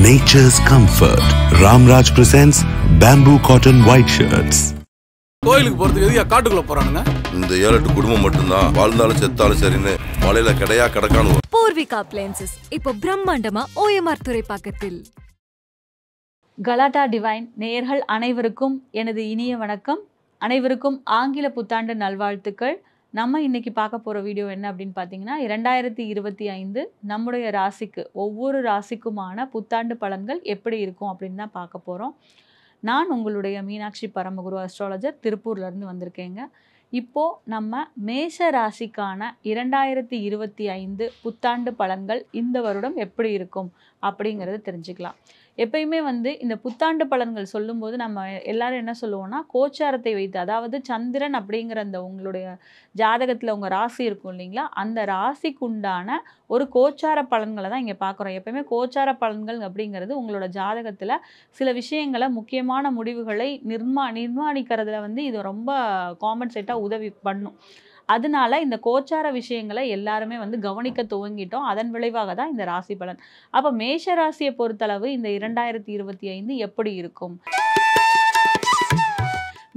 nature's comfort. Ramraj presents bamboo cotton white shirts. கோயிலுக்கு போறதுக்கு எதுக்கு காட்டுக்குள்ள போறானுங்க? இந்த 7-8 குடும்பம் மட்டும்தான் வாழ்ந்தாலும் செத்தாலும் சரின்னு மலையில கடையா கடக்கானு. பூர்விகா அப்ளையன்சஸ் இப்போ பிரம்மாண்டமா OMR துறைப்பாக்கத்தில். கலாட்டா டிவைன் நேயர்கள் அனைவருக்கும் எனது இனிய வணக்கம். அனைவருக்கும் ஆங்கில புத்தாண்டு நல்வாழ்த்துக்கள். நம்ம இன்னைக்கு பார்க்க போகிற வீடியோ என்ன அப்படின்னு பார்த்தீங்கன்னா 2025 நம்முடைய ராசிக்கு ஒவ்வொரு ராசிக்குமான புத்தாண்டு பலன்கள் எப்படி இருக்கும் அப்படின்னு தான் பார்க்க போகிறோம். நான் உங்களுடைய மீனாட்சி பரமகுரு அஸ்ட்ராலஜர் திருப்பூர்லேருந்து வந்திருக்கேங்க. இப்போது நம்ம மேஷ ராசிக்கான 2025 புத்தாண்டு பலன்கள் இந்த வருடம் எப்படி இருக்கும் அப்படிங்கிறத தெரிஞ்சுக்கலாம். எப்பயுமே இந்த புத்தாண்டு பலன்கள் சொல்லும்போது நம்ம எல்லாரும் என்ன சொல்லுவோம்னா கோச்சாரத்தை வைத்து, அதாவது சந்திரன் அப்படிங்கிற அந்த உங்களுடைய ஜாதகத்தில் உங்கள் ராசி இருக்கும் இல்லைங்களா, அந்த ராசிக்கு உண்டான ஒரு கோச்சார பலன்களை தான் இங்கே பார்க்குறோம். எப்பயுமே கோச்சார பலன்கள் அப்படிங்கிறது உங்களோட ஜாதகத்தில் சில விஷயங்களை முக்கியமான முடிவுகளை நிர்மாணிக்கிறதுல இது ரொம்ப காமன் செட்டாக உதவி பண்ணும். அதனால இந்த கோச்சார விஷயங்களை எல்லாருமே கவனிக்க துவங்கிட்டோம். அதன் விளைவாக தான் இந்த ராசி பலன். அப்போ மேஷ ராசியை பொறுத்தளவு இந்த 2025 எப்படி இருக்கும்?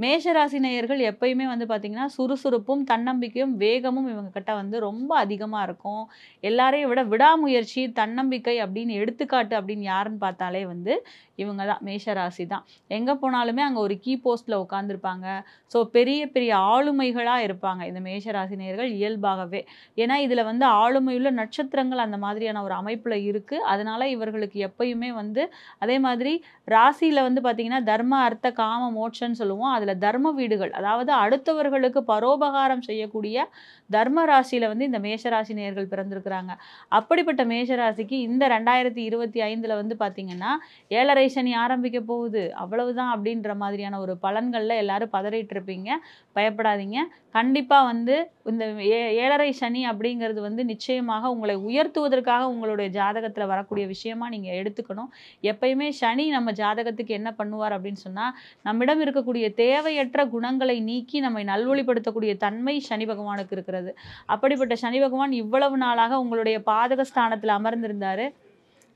மேஷராசி நேயர்கள் எப்பயுமே பார்த்தீங்கன்னா சுறுசுறுப்பும் தன்னம்பிக்கையும் வேகமும் இவங்க கிட்ட ரொம்ப அதிகமாக இருக்கும். எல்லாரையும் விட விடாமுயற்சி தன்னம்பிக்கை அப்படின்னு எடுத்துக்காட்டு அப்படின்னு யாருன்னு பார்த்தாலே இவங்க தான், மேஷராசி தான். எங்கே போனாலுமே அங்கே ஒரு கீ போஸ்ட்டில் உட்காந்துருப்பாங்க. ஸோ பெரிய பெரிய ஆளுமைகளாக இருப்பாங்க இந்த மேஷராசி நேயர்கள் இயல்பாகவே. ஏன்னா இதில் ஆளுமையுள்ள நட்சத்திரங்கள் அந்த மாதிரியான ஒரு அமைப்பில் இருக்குது. அதனால் இவர்களுக்கு எப்பயுமே அதே மாதிரி ராசியில் பார்த்திங்கன்னா தர்ம அர்த்த காம மோட்சன்னு சொல்லுவோம். அதில் தர்ம வீடுகள், அதாவது அடுத்தவர்களுக்கு பரோபகாரம் செய்யக்கூடிய தர்ம ராசியில் இந்த மேஷராசி நேயர்கள் பிறந்திருக்கிறாங்க. அப்படிப்பட்ட மேஷராசிக்கு இந்த 2025 பார்த்திங்கன்னா 7.5 சனி ஆரம்பிக்க போகுது, அவ்வளவுதான் அப்படின்ற மாதிரியான ஒரு பலன்களில் எல்லாரும் பதறிட்டு இருப்பீங்க. பயப்படாதீங்க. கண்டிப்பாக இந்த 7.5 சனி அப்படிங்கிறது நிச்சயமாக உங்களை உயர்த்துவதற்காக உங்களுடைய ஜாதகத்தில் வரக்கூடிய விஷயமா நீங்கள் எடுத்துக்கணும். எப்பயுமே சனி நம்ம ஜாதகத்துக்கு என்ன பண்ணுவார் அப்படின்னு சொன்னால், நம்மிடம் இருக்கக்கூடிய தேவையற்ற குணங்களை நீக்கி நம்மை நல்வழிப்படுத்தக்கூடிய தன்மை சனி பகவானுக்கு இருக்கிறது. அப்படிப்பட்ட சனி பகவான் இவ்வளவு நாளாக உங்களுடைய பாதகஸ்தானத்தில் அமர்ந்திருந்தார்.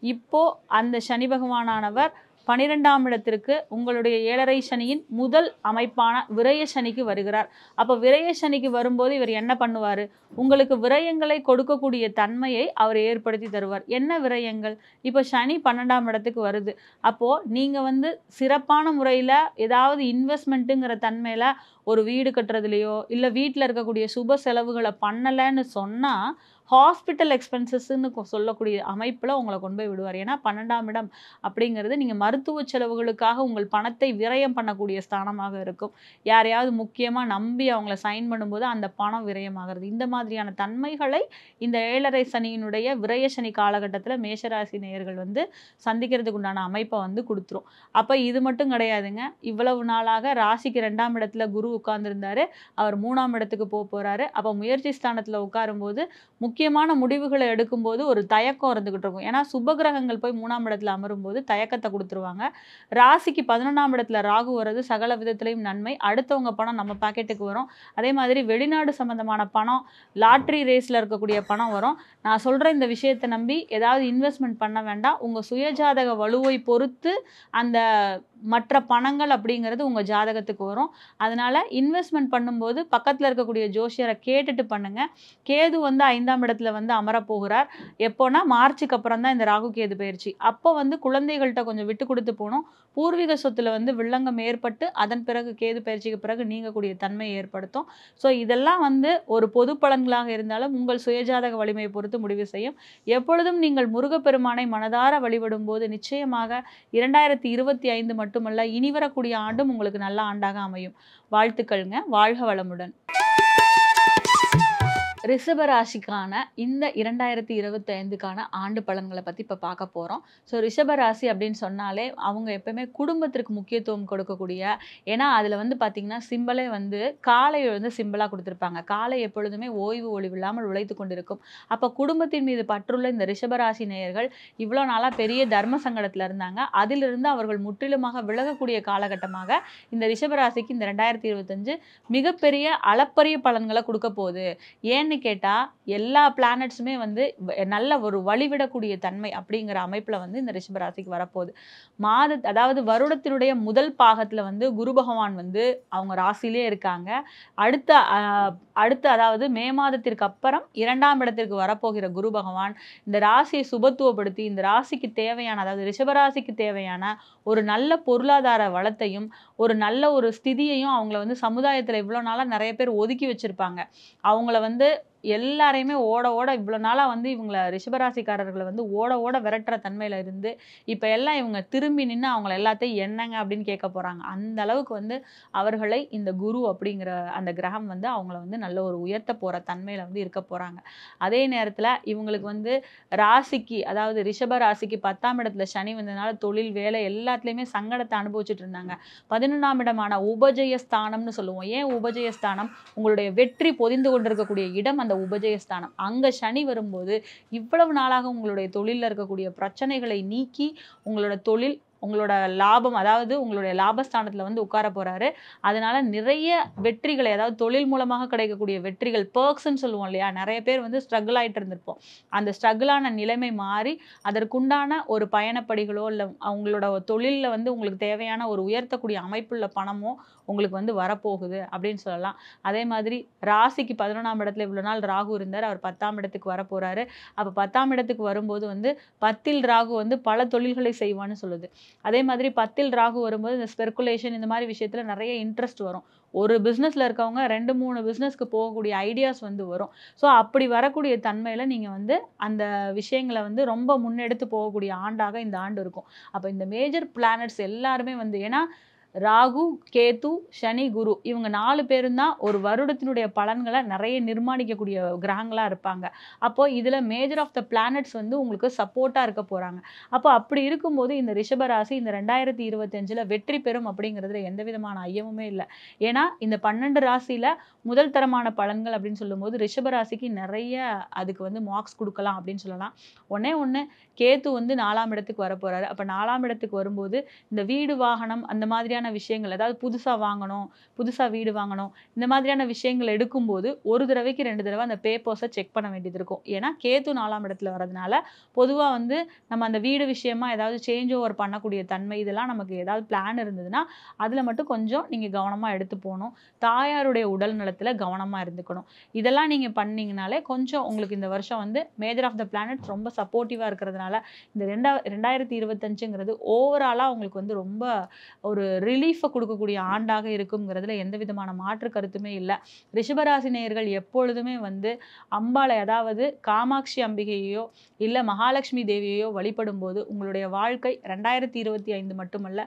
இப்போ அந்த சனி பகவானானவர் 12ஆம் இடத்திற்கு உங்களுடைய 7.5 சனியின் முதல் அமைப்பான விரய சனிக்கு வருகிறார். அப்போ விரய சனிக்கு வரும்போது இவர் என்ன பண்ணுவார்? உங்களுக்கு விரயங்களை கொடுக்கக்கூடிய தன்மையை அவர் ஏற்படுத்தி தருவார். என்ன விரயங்கள்? இப்போ சனி 12ஆம் இடத்துக்கு வருது. அப்போது நீங்கள் சிறப்பான முறையில் ஏதாவது இன்வெஸ்ட்மெண்ட்டுங்கிற தன்மையில் ஒரு வீடு கட்டுறதுலையோ இல்லை வீட்டில் இருக்கக்கூடிய சுப செலவுகளை பண்ணலைன்னு சொன்னால் ஹாஸ்பிட்டல் எக்ஸ்பென்சஸ்ன்னு சொல்லக்கூடிய அமைப்பில் உங்களை கொண்டு போய் விடுவார். ஏன்னா 12ஆம் இடம் அப்படிங்கிறது நீங்கள் மருத்துவ செலவுகளுக்காக உங்கள் பணத்தை விரயம் பண்ணக்கூடிய ஸ்தானமாக இருக்கும். யாரையாவது முக்கியமாக நம்பி அவங்கள சைன் பண்ணும்போது அந்த பணம் விரயமாகிறது. இந்த மாதிரியான தன்மைகளை இந்த 7.5 சனியினுடைய விரய சனி காலகட்டத்தில் மேஷராசி நேயர்கள் சந்திக்கிறதுக்கு உண்டான அமைப்பை கொடுத்துரும். அப்போ இது மட்டும் கிடையாதுங்க. இவ்வளவு நாளாக ராசிக்கு 2ஆம் இடத்துல குரு உட்கார்ந்துருந்தாரு, அவர் 3ஆம் இடத்துக்கு போகிறாரு. அப்போ முயற்சி ஸ்தானத்தில் உட்காரும்போது முக்கியமான முடிவுகளை எடுக்கும்போது ஒரு தயக்கம் இருந்துகிட்டு இருக்கும். ஏன்னா சுபகிரகங்கள் போய் 3ஆம் இடத்துல அமரும்போது தயக்கத்தை கொடுத்துருவாங்க. ராசிக்கு 11ஆம் இடத்துல ராகு வர்றது சகல விதத்திலையும் நன்மை. அடுத்தவங்க பணம் நம்ம பாக்கெட்டுக்கு வரும். அதே மாதிரி வெளிநாடு சம்பந்தமான பணம், லாட்ரி ரேஸில் இருக்கக்கூடிய பணம் வரும். நான் சொல்கிற இந்த விஷயத்தை நம்பி ஏதாவது இன்வெஸ்ட்மெண்ட் பண்ண வேண்டாம். உங்கள் சுயஜாதக வலுவை பொறுத்து அந்த மற்ற பணங்கள் அப்படிங்கிறது உங்கள் ஜாதகத்துக்கு வரும். அதனால் இன்வெஸ்ட்மெண்ட் பண்ணும்போது பக்கத்தில் இருக்கக்கூடிய ஜோசியரை கேட்டுட்டு பண்ணுங்கள். கேது 5ஆம் இடத்துல அமரப்போகிறார். எப்போனா மார்ச்சுக்கு அப்புறம் தான் இந்த ராகு கேது பயிற்சி. அப்போ குழந்தைகள்கிட்ட கொஞ்சம் விட்டு கொடுத்து போகணும். பூர்வீக சொத்தில் வில்லங்கம் ஏற்பட்டு அதன் பிறகு கேது பயிற்சிக்கு பிறகு நீங்கக்கூடிய தன்மை ஏற்படுத்தும். ஸோ இதெல்லாம் ஒரு பொது பலன்களாக இருந்தாலும் உங்கள் சுயஜாதக வலிமையை பொறுத்து முடிவு செய்யும். எப்பொழுதும் நீங்கள் முருகப்பெருமானை மனதார வழிபடும் போது நிச்சயமாக 2025 மட்டுமல்ல இனி வரக்கூடிய ஆண்டும் உங்களுக்கு நல்ல ஆண்டாக அமையும். வாழ்த்துக்கள்ங்க. வாழ்க வளமுடன். ரிஷப ராசிக்கான இந்த 2025க்கான ஆண்டு பலன்களை பற்றி இப்போ பார்க்க போகிறோம். ஸோ ரிஷப ராசி அப்படின்னு சொன்னாலே அவங்க எப்பவுமே குடும்பத்திற்கு முக்கியத்துவம் கொடுக்கக்கூடிய, ஏன்னா அதில் பார்த்திங்கன்னா சிம்பிளே காலை சிம்பிளாக கொடுத்துருப்பாங்க. காலை எப்பொழுதுமே ஓய்வு ஒளிவு இல்லாமல் உழைத்து கொண்டிருக்கும். அப்போ குடும்பத்தின் மீது பற்றுள்ள இந்த ரிஷபராசி நேயர்கள் இவ்வளோ நாளாக பெரிய தர்ம சங்கடத்தில் இருந்தாங்க. அதிலிருந்து அவர்கள் முற்றிலுமாக விலகக்கூடிய காலகட்டமாக இந்த ரிஷபராசிக்கு இந்த 2025 மிகப்பெரிய அளப்பரிய பலன்களை கொடுக்க போகுது. ஏன்னு ஏன்னு கேட்டா எல்லா பிளானட்ஸுமே வந்து நல்ல ஒரு வழிவிடக்கூடிய தன்மை அப்படிங்கிற அமைப்புல வந்து இந்த ரிஷபராசிக்கு வரப்போகுது. அதாவது வருடத்தினுடைய முதல் பாகத்துல வந்து குரு பகவான் வந்து அவங்க ராசியிலே இருக்காங்க. அடுத்த அதாவது மே மாதத்திற்கு அப்புறம் 2ஆம் இடத்திற்கு வரப்போகிற குரு பகவான் இந்த ராசியை சுபத்துவப்படுத்தி இந்த ராசிக்கு தேவையான, அதாவது ரிஷபராசிக்கு தேவையான ஒரு நல்ல பொருளாதார வளத்தையும் ஒரு நல்ல ஒரு ஸ்திதியையும் அவங்கள வந்து சமுதாயத்துல இவ்வளவு நாளா நிறைய பேர் ஒதுக்கி வச்சிருப்பாங்க. அவங்கள வந்து எல்லாரையுமே ஓட ஓட இவ்வளவு நாளா வந்து இவங்கள ரிஷபராசிக்காரர்களை வந்து ஓட ஓட விரட்டுற தன்மையில இருந்து இப்ப எல்லாம் இவங்க திரும்பி நின்று அவங்கள எல்லாத்தையும் என்னங்க அப்படின்னு கேட்க போறாங்க. அந்த அளவுக்கு வந்து அவர்களை இந்த குரு அப்படிங்கிற அந்த கிரகம் வந்து அவங்கள வந்து நல்ல ஒரு உயர்த்த போற தன்மையில வந்து இருக்க போறாங்க. அதே நேரத்துல இவங்களுக்கு வந்து ராசிக்கு, அதாவது ரிஷப ராசிக்கு 10ஆம் இடத்துல சனி வந்ததுனால தொழில் வேலை எல்லாத்துலயுமே சங்கடத்தை அனுபவிச்சுட்டு இருந்தாங்க. 11ஆம் இடமான உபஜயஸ்தானம்னு சொல்லுவோம். ஏன் உபஜயஸ்தானம்? உங்களுடைய வெற்றி பொதிந்து கொண்டிருக்கக்கூடிய இடம் அந்த உபஜயஸ்தானம். அங்க சனி வரும்போது இவ்வளவு நாளாக உங்களுடைய தொழில்ல இருக்கக்கூடிய பிரச்சனைகளை நீக்கி உங்களோட தொழில், உங்களோட லாபம், அதாவது உங்களுடைய லாபஸ்தானத்துல வந்து உட்கார போறாரு. அதனால நிறைய வெற்றிகளை, அதாவது தொழில் மூலமாக கிடைக்கக்கூடிய வெற்றிகள், பெர்க்ஸ்ன்னு சொல்லுவோம் இல்லையா, நிறைய பேர் வந்து ஸ்ட்ரகிள் ஆயிட்டு இருந்திருப்போம். அந்த ஸ்ட்ரகிளான நிலைமை மாறி அதற்குண்டான ஒரு பயணப்படிகளோ இல்லை அவங்களோட தொழில்ல வந்து உங்களுக்கு தேவையான ஒரு உயர்த்தக்கூடிய அமைப்புள்ள பணமோ உங்களுக்கு வந்து வரப்போகுது அப்படின்னு சொல்லலாம். அதே மாதிரி ராசிக்கு 11ஆம் இடத்துல இவ்வளவு நாள் ராகு இருந்தார், அவர் 10ஆம் இடத்துக்கு வர போறாரு. அப்ப 10ஆம் இடத்துக்கு வரும்போது வந்து 10ல் ராகு வந்து பல தொழில்களை செய்வான்னு சொல்லுது. அதே மாதிரி 10ல் ராகு வரும்போது இந்த ஸ்பெகுலேஷன் இந்த மாதிரி விஷயத்துல நிறைய இன்ட்ரெஸ்ட் வரும். ஒரு பிஸ்னஸ்ல இருக்கவங்க 2-3 பிஸ்னஸ்க்கு போகக்கூடிய ஐடியாஸ் வந்து வரும். ஸோ அப்படி வரக்கூடிய தன்மையில நீங்க வந்து அந்த விஷயங்களை வந்து ரொம்ப முன்னெடுத்து போகக்கூடிய ஆண்டாக இந்த ஆண்டு இருக்கும். அப்ப இந்த மேஜர் பிளானட்ஸ் எல்லாருமே வந்து, ஏன்னா ராகு, கேது, சனி, குரு இவங்க 4 பேரும் தான் ஒரு வருடத்தினுடைய பலன்களை நிறைய நிர்மாணிக்கக்கூடிய கிரகங்களா இருப்பாங்க. அப்போ இதுல மேஜர் ஆஃப் த பிளானட்ஸ் வந்து உங்களுக்கு சப்போர்ட்டா இருக்க போறாங்க. அப்போ அப்படி இருக்கும்போது இந்த ரிஷபராசி இந்த 2025ல வெற்றி பெறும் அப்படிங்கிறதுல எந்த விதமான ஐயமுமே இல்லை. ஏன்னா இந்த 12 ராசியில முதல் தரமான பலன்கள் அப்படின்னு சொல்லும்போது ரிஷபராசிக்கு நிறைய அதுக்கு வந்து மார்க்ஸ் கொடுக்கலாம் அப்படின்னு சொல்லலாம். ஒண்ணு கேது வந்து 4ஆம் இடத்துக்கு வர போறாரு. அப்ப 4ஆம் இடத்துக்கு வரும்போது இந்த வீடு, வாகனம் அந்த மாதிரியான விஷயங்கள், அதாவது புதுசா வாங்கணும், புதுசா வீடு வாங்கணும், இந்த மாதிரியான விஷயங்கள் எடுக்கும்போது ஒரு தடவைக்கு 2 தடவை அந்த பேப்பர்ஸை செக் பண்ண வேண்டியது இருக்கும். ஏன்னா கேது 4ஆம் இடத்துல வரதுனால பொதுவா வந்து நம்ம அந்த வீடு விஷயமா ஏதாவது சேஞ்ச் ஓவர் பண்ணக்கூடிய தன்மை, இதெல்லாம் நமக்கு ஏதாவது பிளான் இருந்ததுன்னா அதுல மட்டும் கொஞ்சம் நீங்க கவனமா எடுத்து போகணும். தாயாருடைய உடல் நலத்துல கவனமா இருந்துக்கணும். இதெல்லாம் நீங்க பண்ணீங்கனாலே கொஞ்சம் உங்களுக்கு இந்த வருஷம் வந்து மேஜர் ஆஃப் த பிளானட் ரொம்ப சப்போர்ட்டிவா இருக்கிறதுனால இந்த 2025ங்கிறது ஓவராலா உங்களுக்கு வந்து ரொம்ப ஒரு ரிலீஃபை கொடுக்கக்கூடிய ஆண்டாக இருக்குங்கிறதுல எந்த விதமான மாற்று கருத்துமே இல்லை. ரிஷபராசி நேயர்கள் எப்பொழுதுமே வந்து அம்பாளை, அதாவது காமாட்சி அம்பிகையோ இல்லை மகாலட்சுமி தேவியையோ வழிபடும் போது உங்களுடைய வாழ்க்கை 2025 மட்டுமல்ல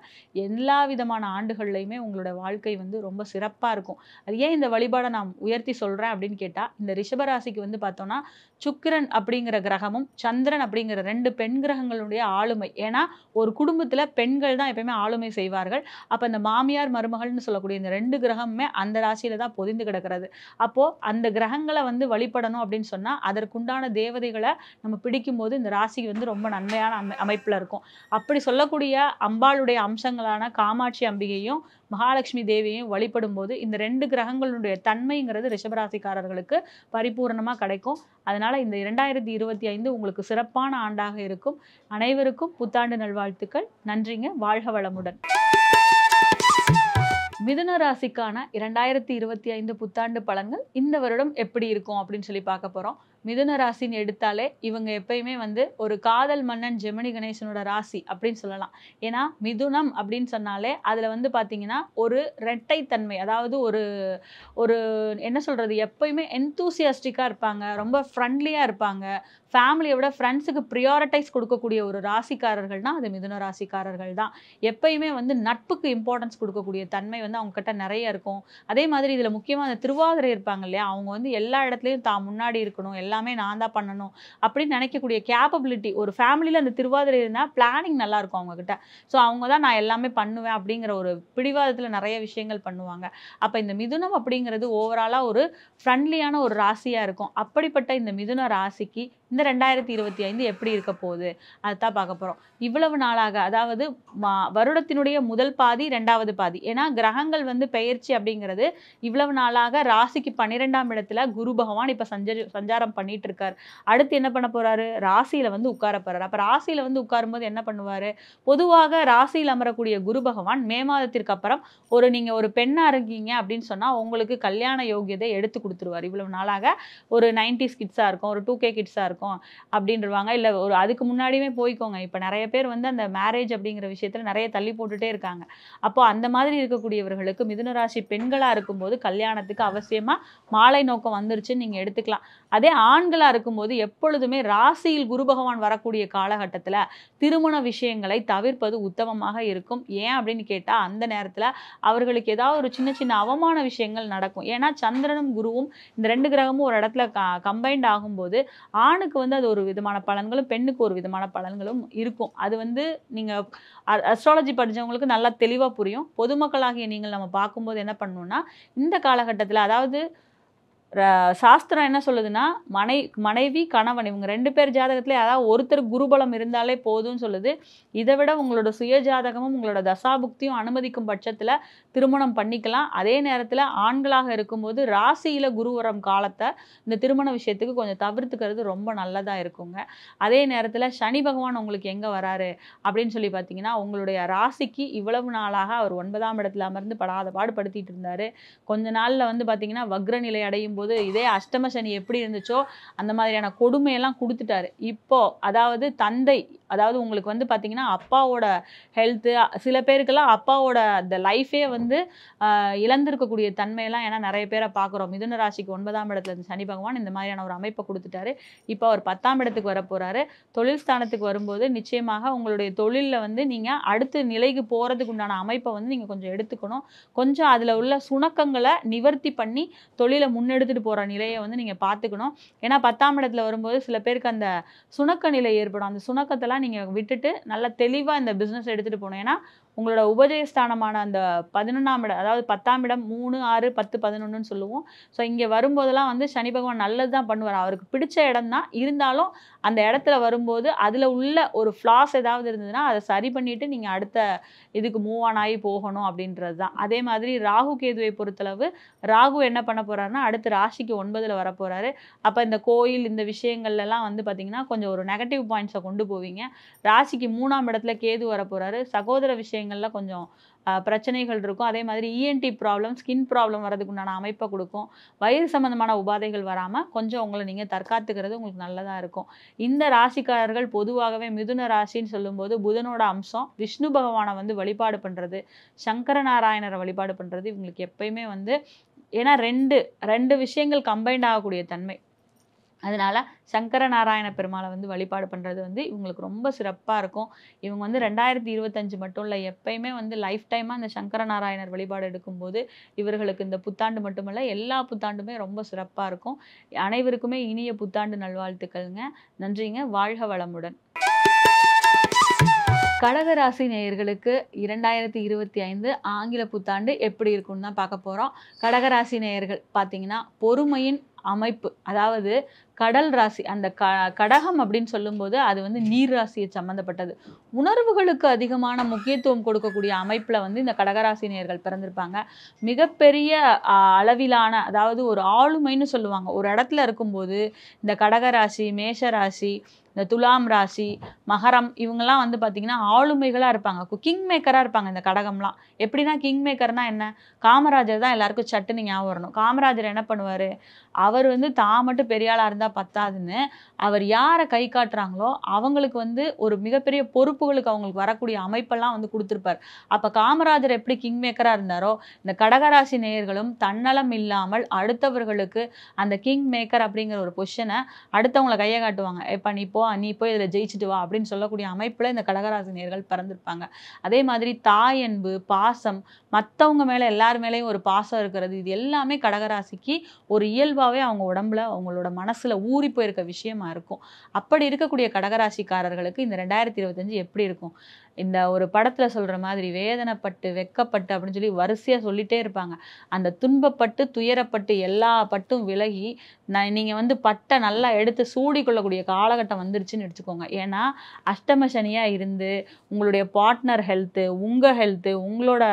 எல்லா விதமான ஆண்டுகள்லையுமே உங்களோட வாழ்க்கை வந்து ரொம்ப சிறப்பா இருக்கும். அது ஏன் இந்த வழிபாடை நான் உயர்த்தி சொல்றேன் அப்படின்னு கேட்டா, இந்த ரிஷபராசிக்கு வந்து பார்த்தோம்னா சுக்கிரன் அப்படிங்கிற கிரகமும் சந்திரன் அப்படிங்கிற 2 பெண் கிரகங்களுடைய ஆளுமை. ஏன்னா ஒரு குடும்பத்துல பெண்கள் தான் எப்பயுமே ஆளுமை செய்வார்கள். அப்ப இந்த மாமியார் மருமகள்னு சொல்லக்கூடிய இந்த 2 கிரகமுமே அந்த ராசியில தான் பொதிந்து கிடக்கிறது. அப்போ அந்த கிரகங்களை வந்து வழிபடணும் அப்படின்னு சொன்னா அதற்குண்டான தேவதைகளை நம்ம பிடிக்கும் போது இந்த ராசி வந்து ரொம்ப நன்மையான அமைப்புல இருக்கும். அப்படி சொல்லக்கூடிய அம்பாளுடைய அம்சங்களான காமாட்சி அம்பிகையும் மகாலட்சுமி தேவியையும் வழிபடும் போது இந்த 2 கிரகங்களுடைய தன்மைங்கிறது ரிஷபராசிக்காரர்களுக்கு பரிபூர்ணமா கிடைக்கும். அதனால இந்த 2025 உங்களுக்கு சிறப்பான ஆண்டாக இருக்கும். அனைவருக்கும் புத்தாண்டு நல்வாழ்த்துக்கள். நன்றிங்க. வாழ்க வளமுடன். மிதுன ராசிக்கான 2025 புத்தாண்டு பலன்கள் இந்த வருடம் எப்படி இருக்கும் அப்படின்னு சொல்லி பார்க்க போறோம். மிதுன ராசின்னு எடுத்தாலே இவங்க எப்பயுமே வந்து ஒரு காதல் மன்னன் ஜெமினி கணேசனோட ராசி அப்படின்னு சொல்லலாம். ஏன்னா மிதுனம் அப்படின்னு சொன்னாலே அதுல வந்து பாத்தீங்கன்னா ஒரு இரட்டைத்தன்மை, அதாவது ஒரு ஒரு என்ன சொல்றது, எப்பயுமே என்தூசியாஸ்டிக்கா இருப்பாங்க, ரொம்ப ஃப்ரெண்ட்லியா இருப்பாங்க, ஃபேமிலியை விட ஃப்ரெண்ட்ஸுக்கு ப்ரியாரிட்டைஸ் கொடுக்கக்கூடிய ஒரு ராசிக்காரர்கள்னா அது மிதுன ராசிக்காரர்கள் தான். எப்பயுமே வந்து நட்புக்கு இம்பார்ட்டன்ஸ் கொடுக்கக்கூடிய தன்மை வந்து அவங்க கிட்ட நிறைய இருக்கும். அதே மாதிரி இதுல முக்கியமா அந்த திருவாதிரை இருப்பாங்க இல்லையா, அவங்க வந்து எல்லா இடத்துலயும் தான் முன்னாடி இருக்கணும், எல்லா எல்லாமே நான் தான் பண்ணணும் அப்படின்னு நினைக்கக்கூடிய கேப்பபிலிட்டி ஒரு ஃபேமிலியில் அந்த திருவாதிரை இருந்தால் பிளானிங் நல்லா இருக்கும் அவங்கக்கிட்ட. ஸோ அவங்க தான் நான் எல்லாமே பண்ணுவேன் அப்படிங்கிற ஒரு பிடிவாதத்தில் நிறைய விஷயங்கள் பண்ணுவாங்க. அப்போ இந்த மிதுனம் அப்படிங்கிறது ஓவராலாக ஒரு ஃப்ரெண்ட்லியான ஒரு ராசியாக இருக்கும். அப்படிப்பட்ட இந்த மிதுன ராசிக்கு இந்த 2025 எப்படி இருக்க போகுது அதுதான் பார்க்க போகிறோம். இவ்வளவு நாளாக அதாவது வருடத்தினுடைய முதல் பாதி 2வது பாதி, ஏன்னா கிரகங்கள் வந்து பெயர்ச்சி அப்படிங்கிறது இவ்வளவு நாளாக ராசிக்கு 12ஆம் இடத்துல குரு பகவான் இப்போ சஞ்சாரம் பண்ணிட்டு இருக்கார். அடுத்து என்ன பண்ண போறாரு, ராசியில வந்து உட்கார போறாரு. அப்போ ராசியில வந்து உட்காரும்போது என்ன பண்ணுவாரு, பொதுவாக ராசியில் அமரக்கூடிய குரு பகவான் மே மாதத்திற்கு அப்புறம் நீங்க ஒரு பெண்ணா இருக்கீங்க அப்படின்னு சொன்னா உங்களுக்கு கல்யாண யோகியதை எடுத்து கொடுத்துருவார். இவ்வளவு நாளாக ஒரு 90s கிட்ஸா இருக்கும், ஒரு 2K கிட்ஸா இருக்கும் அப்படின்றவாங்க, இல்ல ஒரு அதுக்கு முன்னாடியுமே போய்க்கோங்க. இப்ப நிறைய பேர் வந்து அந்த மேரேஜ் அப்படிங்கிற விஷயத்துல நிறைய தள்ளி போட்டுட்டே இருக்காங்க. அப்போ அந்த மாதிரி இருக்கக்கூடியவர்களுக்கு மிதுன ராசி பெண்களா இருக்கும்போது கல்யாணத்துக்கு அவசியமா மாலை நோக்கம் வந்துருச்சுன்னு நீங்க எடுத்துக்கலாம். அதே ஆண்களா இருக்கும்போது எப்பொழுதுமே ராசியில் குரு பகவான் வரக்கூடிய காலகட்டத்துல திருமண விஷயங்களை தவிர்ப்பது உத்தமமாக இருக்கும். ஏன் அப்படின்னு கேட்டா அந்த நேரத்துல அவர்களுக்கு ஏதாவது ஒரு சின்ன சின்ன அவமான விஷயங்கள் நடக்கும். ஏன்னா சந்திரனும் குருவும் இந்த 2 கிரகமும் ஒரு இடத்துல கம்பைன்ட் ஆகும்போது ஆணுக்கு வந்து அது ஒரு விதமான பலன்களும் பெண்ணுக்கு ஒரு விதமான பலன்களும் இருக்கும். அது வந்து நீங்க அஸ்ட்ராலஜி படிச்சவங்களுக்கு நல்லா தெளிவா புரியும். பொதுமக்களாகிய நீங்கள் நம்ம பார்க்கும்போது என்ன பண்ணணும்னா இந்த காலகட்டத்தில் அதாவது சாஸ்திரம் என்ன சொல்லுதுன்னா மனைவி கணவன் இவங்க 2 பேர் ஜாதகத்துல யாராவது ஒருத்தர் குருபலம் இருந்தாலே போதும்னு சொல்லுது. இதை விட உங்களோட சுய ஜாதகமும் உங்களோட தசாபுக்தியும் அனுமதிக்கும் பட்சத்துல திருமணம் பண்ணிக்கலாம். அதே நேரத்துல ஆண்களாக இருக்கும்போது ராசியில குருவரம் காலத்தை இந்த திருமண விஷயத்துக்கு கொஞ்சம் தவிர்த்துக்கிறது ரொம்ப நல்லதா இருக்குங்க. அதே நேரத்துல சனி பகவான் உங்களுக்கு எங்க வராரு அப்படின்னு சொல்லி பார்த்தீங்கன்னா உங்களுடைய ராசிக்கு இவ்வளவு நாளாக அவர் 9ஆம் இடத்துல அமர்ந்து படாத பாடுபடுத்திட்டு இருந்தாரு. கொஞ்ச நாள்ல வந்து பார்த்தீங்கன்னா வக்ர நிலை அடையும் போது இதே அஷ்டம சனி எப்படி இருந்துச்சோ அந்த மாதிரியான கொடுமையெல்லாம் கொடுத்துட்டாரு. இப்போ அதாவது தந்தை அதாவது உங்களுக்கு வந்து பார்த்தீங்கன்னா அப்பாவோட ஹெல்த்து, சில பேருக்கெல்லாம் அப்பாவோட அந்த லைஃபே வந்து இழந்திருக்கக்கூடிய தன்மையெல்லாம் ஏன்னா நிறைய பேரை பார்க்குறோம். மிதுன ராசிக்கு 9ஆம் இடத்துல இருந்து சனி பகவான் இந்த மாதிரியான ஒரு அமைப்பை கொடுத்துட்டாரு. இப்போ அவர் 10ஆம் இடத்துக்கு வர போறாரு. தொழில் ஸ்தானத்துக்கு வரும்போது நிச்சயமாக உங்களுடைய தொழிலில் வந்து நீங்கள் அடுத்த நிலைக்கு போகிறதுக்கு உண்டான அமைப்பை வந்து நீங்கள் கொஞ்சம் எடுத்துக்கணும். கொஞ்சம் அதில் உள்ள சுணக்கங்களை நிவர்த்தி பண்ணி தொழிலை முன்னெடுத்துட்டு போகிற நிலையை வந்து நீங்கள் பார்த்துக்கணும். ஏன்னா 10ஆம் இடத்துல வரும்போது சில பேருக்கு அந்த சுணக்க நிலை ஏற்படும். அந்த சுணக்கத்தெல்லாம் நீங்கள் விட்டுட்டு நல்லா தெளிவாக இந்த பிஸ்னஸ் எடுத்துகிட்டு போகணும். ஏன்னா உங்களோட உபஜயஸ்தானமான அந்த 11ஆம் இடம் அதாவது 10ஆம் இடம் 3, 6, 10, 11ன்னு சொல்லுவோம். ஸோ இங்கே வரும்போதெல்லாம் வந்து சனி பகவான் நல்லது தான் பண்ணுவார். அவருக்கு பிடிச்ச இடம் தான், இருந்தாலும் அந்த இடத்துல வரும்போது அதில் உள்ள ஒரு ஃப்ளாஸ் ஏதாவது இருந்ததுன்னா அதை சரி பண்ணிவிட்டு நீங்கள் அடுத்த இதுக்கு மூவ் ஆன் ஆகி போகணும் அப்படின்றது தான். அதே மாதிரி ராகு கேதுவை பொறுத்தளவு ராகு என்ன பண்ண போகிறாருன்னா அடுத்து ராசிக்கு 9ல் வரப்போகிறாரு. அப்போ இந்த கோயில் இந்த விஷயங்கள்லாம் வந்து பார்த்திங்கன்னா கொஞ்சம் ஒரு நெகட்டிவ் பாயிண்ட்ஸை கொண்டு போவீங்க. ராசிக்கு 3ஆம் இடத்துல கேது வரப்போகிறாரு. சகோதர விஷயங்கள்ல கொஞ்சம் பிரச்சனைகள் இருக்கும். அதே மாதிரி இஎன்டி ப்ராப்ளம், ஸ்கின் ப்ராப்ளம் வரதுக்கு உண்டான அமைப்பை கொடுக்கும். வயிறு சம்பந்தமான உபாதைகள் வராமல் கொஞ்சம் உங்களை நீங்கள் தற்காத்துக்கிறது உங்களுக்கு நல்லதாக இருக்கும். இந்த ராசிக்காரர்கள் பொதுவாகவே மிதுன ராசின்னு சொல்லும்போது புதனோட அம்சம், விஷ்ணு பகவானை வந்து வழிபாடு பண்ணுறது, சங்கர நாராயணரை வழிபாடு பண்ணுறது இவங்களுக்கு எப்பயுமே வந்து ஏன்னா ரெண்டு விஷயங்கள் கம்பைண்ட் ஆகக்கூடிய தன்மை. அதனால சங்கர நாராயண பெருமாளை வந்து வழிபாடு பண்ணுறது வந்து இவங்களுக்கு ரொம்ப சிறப்பாக இருக்கும். இவங்க வந்து 2025 மட்டும் இல்லை எப்பயுமே வந்து லைஃப் டைமாக இந்த சங்கர நாராயணர் வழிபாடு எடுக்கும்போது இவர்களுக்கு இந்த புத்தாண்டு மட்டுமல்ல எல்லா புத்தாண்டுமே ரொம்ப சிறப்பாக இருக்கும். அனைவருக்குமே இனிய புத்தாண்டு நல்வாழ்த்துக்கள்ங்க. நன்றிங்க. வாழ்க வளமுடன். கடகராசி நேயர்களுக்கு 2025 ஆங்கில புத்தாண்டு எப்படி இருக்குன்னு தான் பார்க்க போகிறோம். கடகராசி நேயர்கள் பார்த்தீங்கன்னா பொறுமையின் அமைப்பு, அதாவது கடல் ராசி, அந்த கடகம் அப்படின்னு சொல்லும்போது அது வந்து நீர் ராசியை சம்மந்தப்பட்டது. உணர்வுகளுக்கு அதிகமான முக்கியத்துவம் கொடுக்கக்கூடிய அமைப்பில் வந்து இந்த கடகராசி நேயர்கள் பிறந்திருப்பாங்க. மிகப்பெரிய அளவிலான அதாவது ஒரு ஆளுமைன்னு சொல்லுவாங்க. ஒரு இடத்துல இருக்கும்போது இந்த கடகராசி, மேஷராசி, இந்த துலாம் ராசி, மகரம் இவங்கெல்லாம் வந்து பார்த்திங்கன்னா ஆளுமைகளாக இருப்பாங்க. கிங் மேக்கராக இருப்பாங்க இந்த கடகம்லாம். எப்படின்னா கிங் மேக்கர்னால் என்ன, காமராஜர் தான் எல்லாருக்கும் சட்டுன்னு ஞாபகம் வரணும். காமராஜர் என்ன பண்ணுவார், அவர் வந்து தான் மட்டும் பெரிய ஆளாக இருந்தால் பத்தாதுன்னு அவர் யாரை கை காட்டுறாங்களோ அவங்களுக்கு வந்து ஒரு மிகப்பெரிய பொறுப்புகளுக்கு அவங்களுக்கு வரக்கூடிய அமைப்பெல்லாம் வந்து கொடுத்துருப்பார். அப்போ காமராஜர் எப்படி கிங் மேக்கராக இருந்தாரோ இந்த கடகராசி நேயர்களும் தன்னலம் இல்லாமல் அடுத்தவர்களுக்கு அந்த கிங் மேக்கர் அப்படிங்கிற ஒரு பொசிஷனை அடுத்தவங்களை கையை காட்டுவாங்க. இப்போ நீ போ போ நீ போய் இதில் ஜெயிச்சுட்டு வா அப்படின்னு சொல்லக்கூடிய அமைப்பில் இந்த கடகராசி நேயர்கள் பிறந்திருப்பாங்க. அதே மாதிரி தாய் அன்பு, பாசம், மற்றவங்க மேலே எல்லார் மேலேயும் ஒரு பாசம் இருக்கிறது, இது எல்லாமே கடகராசிக்கு ஒரு இயல்பாகவே அவங்க உடம்புல அவங்களோட மனசில் ஊறி போயிருக்க விஷயமா இருக்கும். அப்படி இருக்கக்கூடிய கடகராசிக்காரர்களுக்கு இந்த 2025 எப்படி இருக்கும்? இந்த ஒரு படத்தில் சொல்கிற மாதிரி வேதனைப்பட்டு வெக்கப்பட்டு அப்படின்னு சொல்லி வரிசையாக சொல்லிகிட்டே இருப்பாங்க. அந்த துன்பப்பட்டு துயரப்பட்டு எல்லா பட்டும் விலகி நீங்கள் வந்து பட்டை நல்லா எடுத்து சூடிக்கொள்ளக்கூடிய காலகட்டம் வந்துருச்சுன்னு எடுத்துக்கோங்க. ஏன்னா அஷ்டம சனியாக இருந்து உங்களுடைய பார்ட்னர் ஹெல்த்து, உங்கள் ஹெல்த்து, உங்களோட